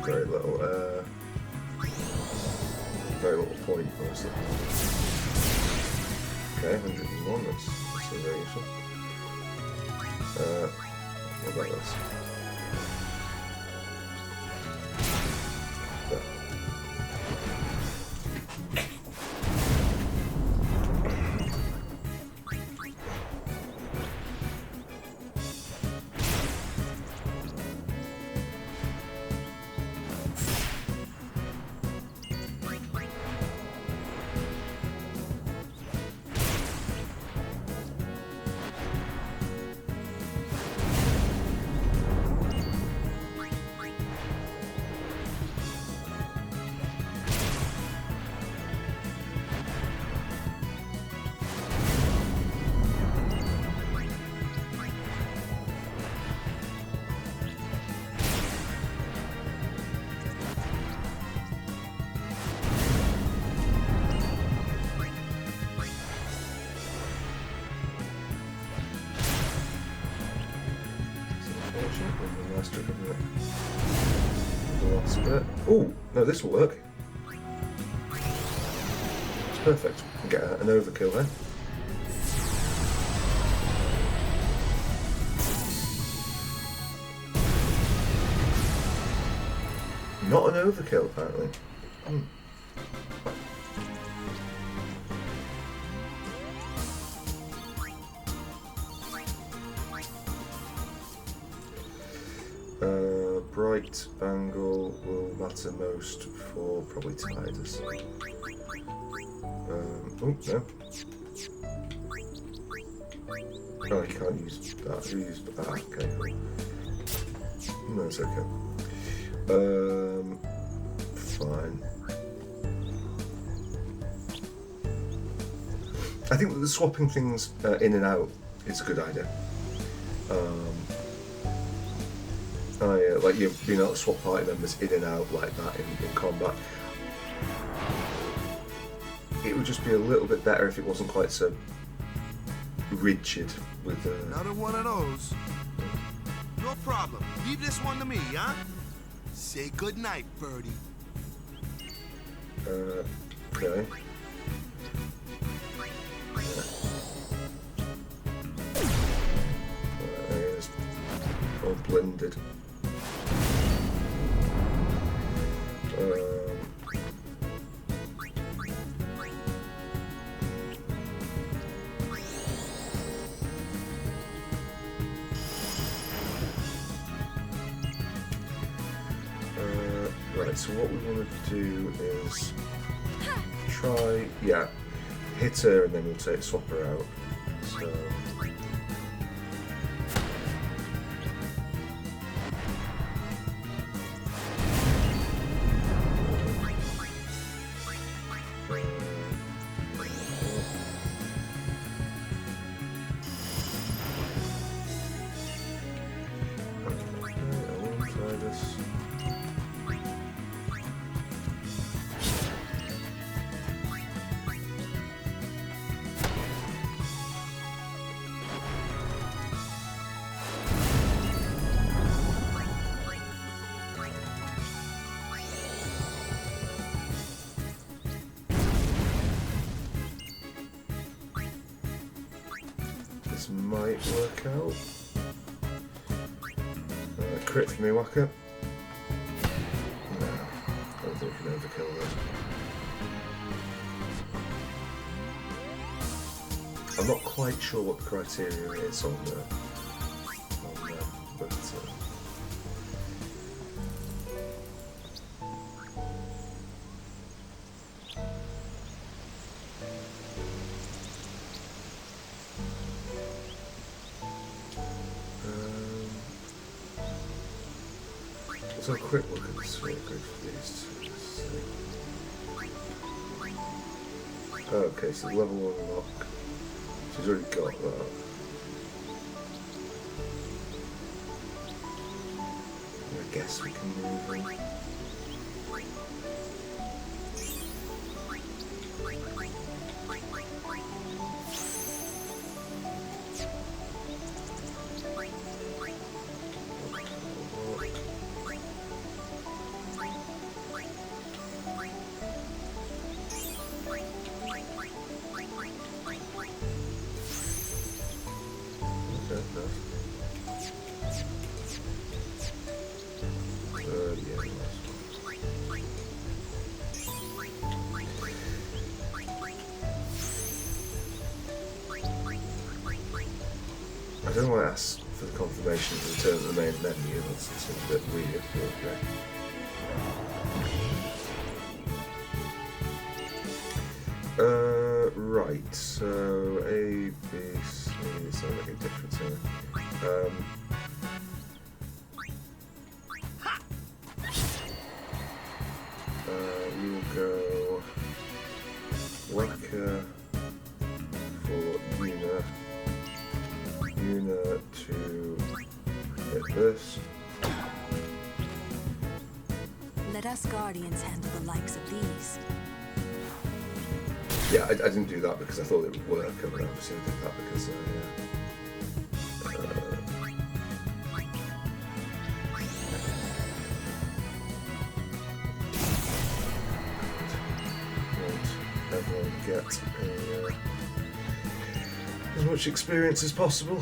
very little point, honestly. Okay, 101, that's still very useful. What about this? Oh, no, this will work. It's perfect. We can get an overkill then. Not an overkill, apparently. Bright angle will matter most for probably Tidus. Oh, no. Oh, you can't use that. Who used that? Okay, cool. No, it's okay. Fine. I think that the swapping things in and out is a good idea. Like you being able to swap party members in and out like that in combat. It would just be a little bit better if it wasn't quite so rigid with Another one of those. No problem. Leave this one to me, huh? Say goodnight, birdie. Okay. It's all blended. Right, so what we want to do is try, yeah, hit her and then we'll swap her out. So. This might work out. Crit for me, Waka. No, I don't think we can overkill this. I'm not quite sure what the criteria is on them, but let's have a quick look at the sphere grid for these two. Okay, so level 1 lock. She's already got that. I guess we can move in. I don't want to ask for the confirmation to return to the main menu, that seems a bit weird, but okay. Right, so A, B, C, sound like a difference here. We will go Waka for Yuna. Yuna to hit this. Let us Guardians handle the likes of these. Yeah, I didn't do that because I thought it would work, and obviously I did that because everyone get as much experience as possible.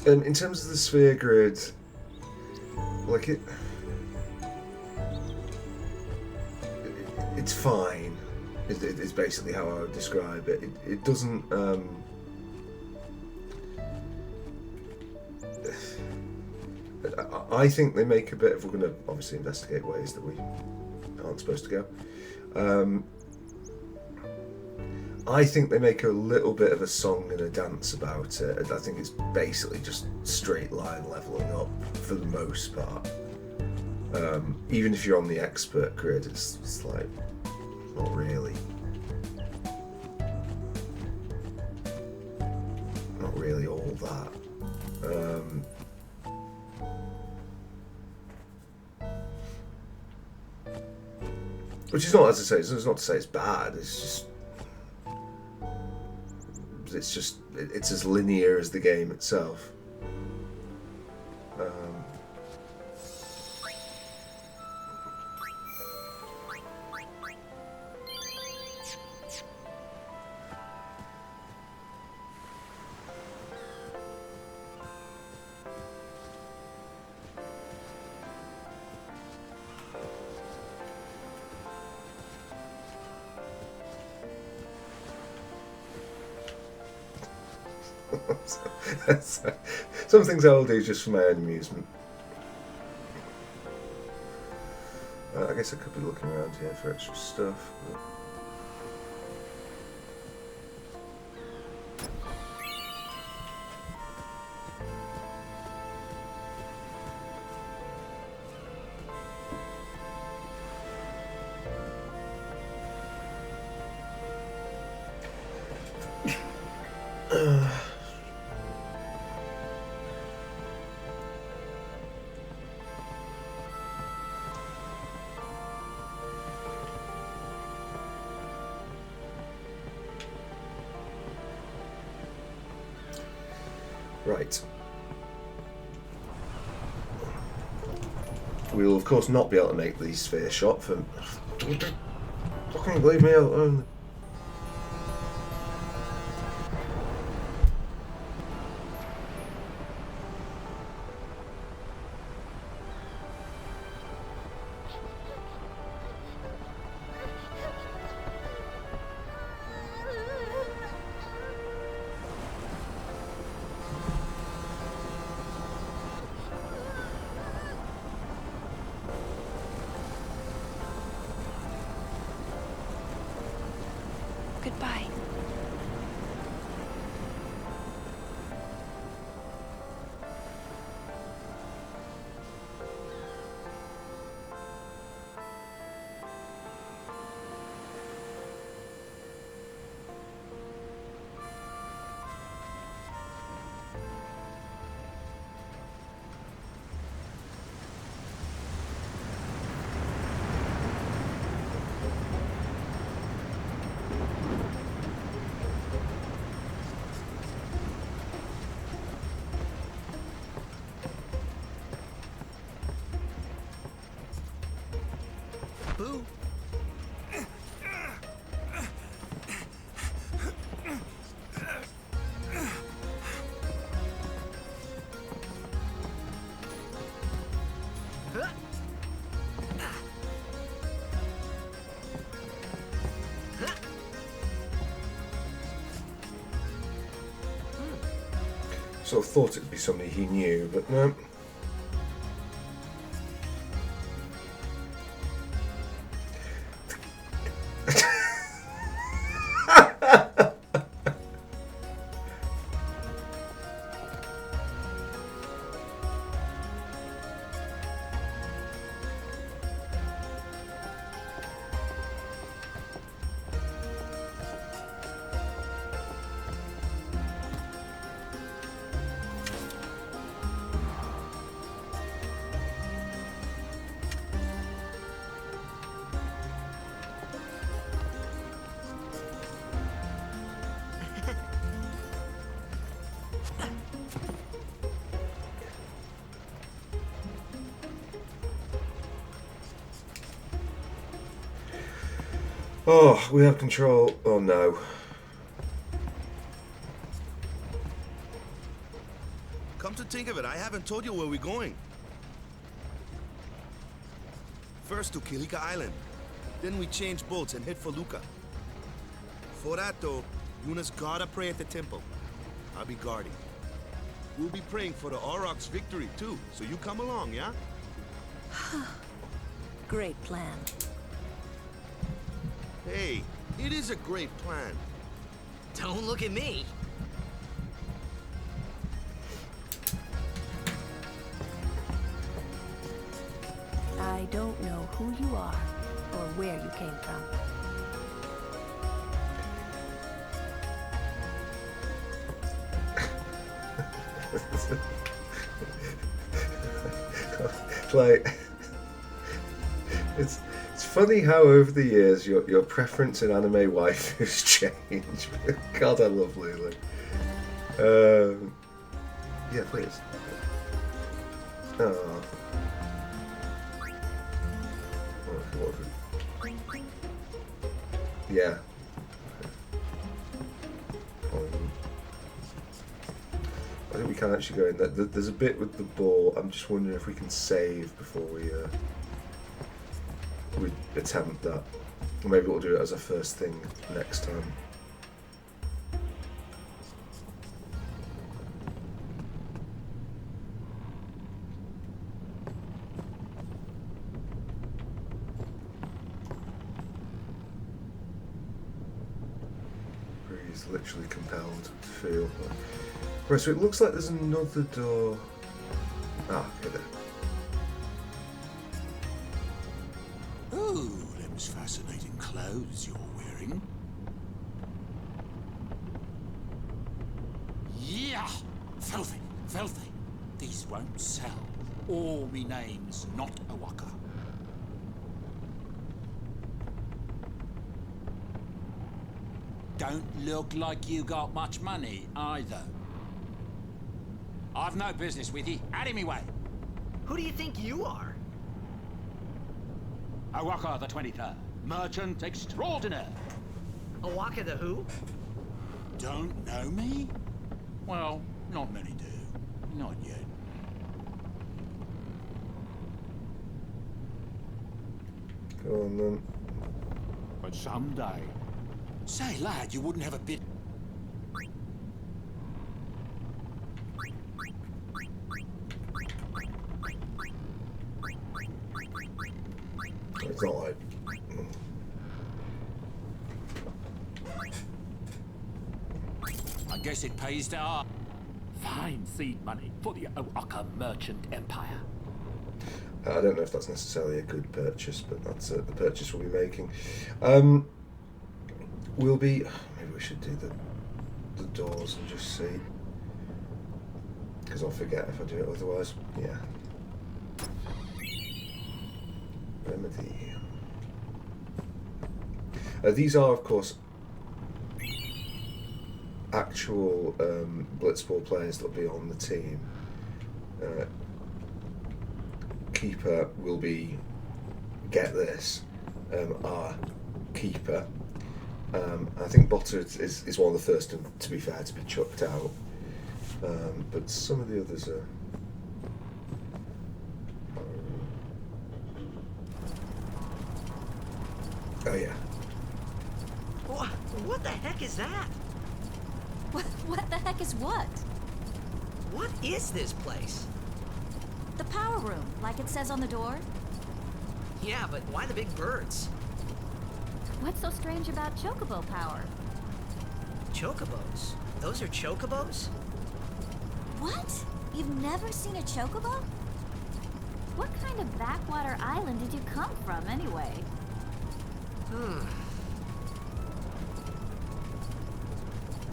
And in terms of the sphere grid, like it's fine. It's basically how I would describe it. It doesn't. I think they make a bit of. We're going to obviously investigate ways that we aren't supposed to go. I think they make a little bit of a song and a dance about it. I think it's basically just straight line leveling up for the most part. Even if you're on the expert grid, it's like not really all that. Which is not, as I say, it's not to say it's bad. It's as linear as the game itself. Some things I will do just for my own amusement. I guess I could be looking around here for extra stuff. But... Right. We'll of course not be able to make the sphere shot for... Fucking leave me alone. Goodbye. Boo. Sort of thought it'd be somebody he knew, but no. Oh, we have control. Oh no. Come to think of it, I haven't told you where we're going. First to Kilika Island. Then we change boats and head for Luca. For that though, Yuna's gotta pray at the temple. I'll be guarding. We'll be praying for the Aurochs' victory too, so you come along, yeah? Great plan. Hey, it is a great plan. Don't look at me. I don't know who you are or where you came from. Like, it's funny how over the years your preference in anime waifus changed. God, I love Lulu. Yeah, please. Oh. Yeah. I think we can actually go in. There's a bit with the ball. I'm just wondering if we can save before we attempt that. Or maybe we'll do it as a first thing next time. He's literally compelled to feel. Right, so it looks like there's another door. Ah, here there. Oh, them's fascinating clothes you're wearing. Yeah! Filthy, filthy. These won't sell. Or me name's not a Waka. Don't look like you got much money, either. I've no business with you. Out of me way. Who do you think you are? Awaka the 23rd. Merchant extraordinaire. Awaka the who? Don't know me? Well, not many do. Not yet. Go on then. But someday. Say, lad, you wouldn't have a bit... It's not like... I guess it pays to ask. Fine seed money for the Oaka merchant empire. I don't know if that's necessarily a good purchase, but that's the purchase we'll be making. We'll be... Maybe we should do the doors and just see. Because I'll forget if I do it otherwise. Yeah. Remedy. These are, of course, actual Blitzball players that will be on the team. Keeper will be, get this, our keeper. I think Botter is one of the first, to be fair, to be chucked out. But some of the others are... Oh yeah. What the heck is that? What the heck is what? What is this place? The power room, like it says on the door. Yeah, but why the big birds? What's so strange about chocobo power? Chocobos? Those are chocobos? What? You've never seen a chocobo? What kind of backwater island did you come from, anyway?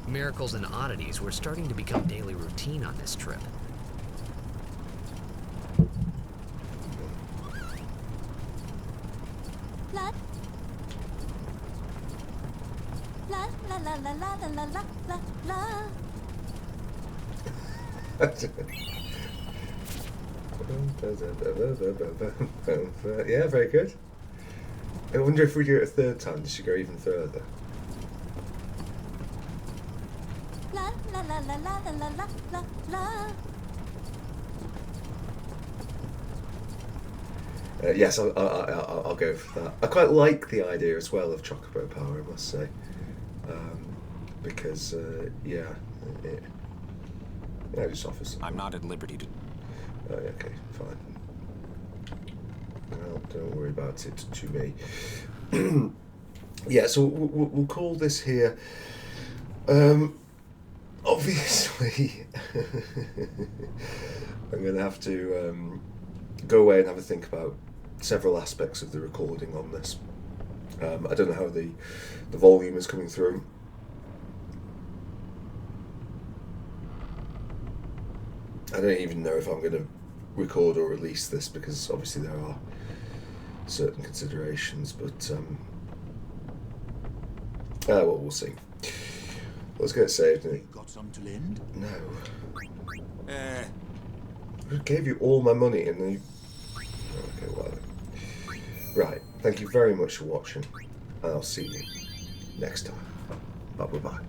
Miracles and oddities were starting to become daily routine on this trip. La la la la la la la la la la. Yeah, very good. I wonder if we do it a third time, does she go even further? La la la la la la la la la. Yes, I'll go for that. I quite like the idea as well of Chocobo power, I must say, because yeah, it just offers. I'm not at liberty to. Oh, yeah, okay, fine. Well, don't worry about it to me. Yeah, so we'll call this here. Obviously, I'm going to have to go away and have a think about several aspects of the recording on this. I don't know how the volume is coming through. I don't even know if I'm going to record or release this because obviously there are certain considerations, but well, we'll see. Let's get it saved. Got some to lend? No. I gave you all my money and then you... Okay, whatever. Right, thank you very much for watching, and I'll see you next time. Bye-bye.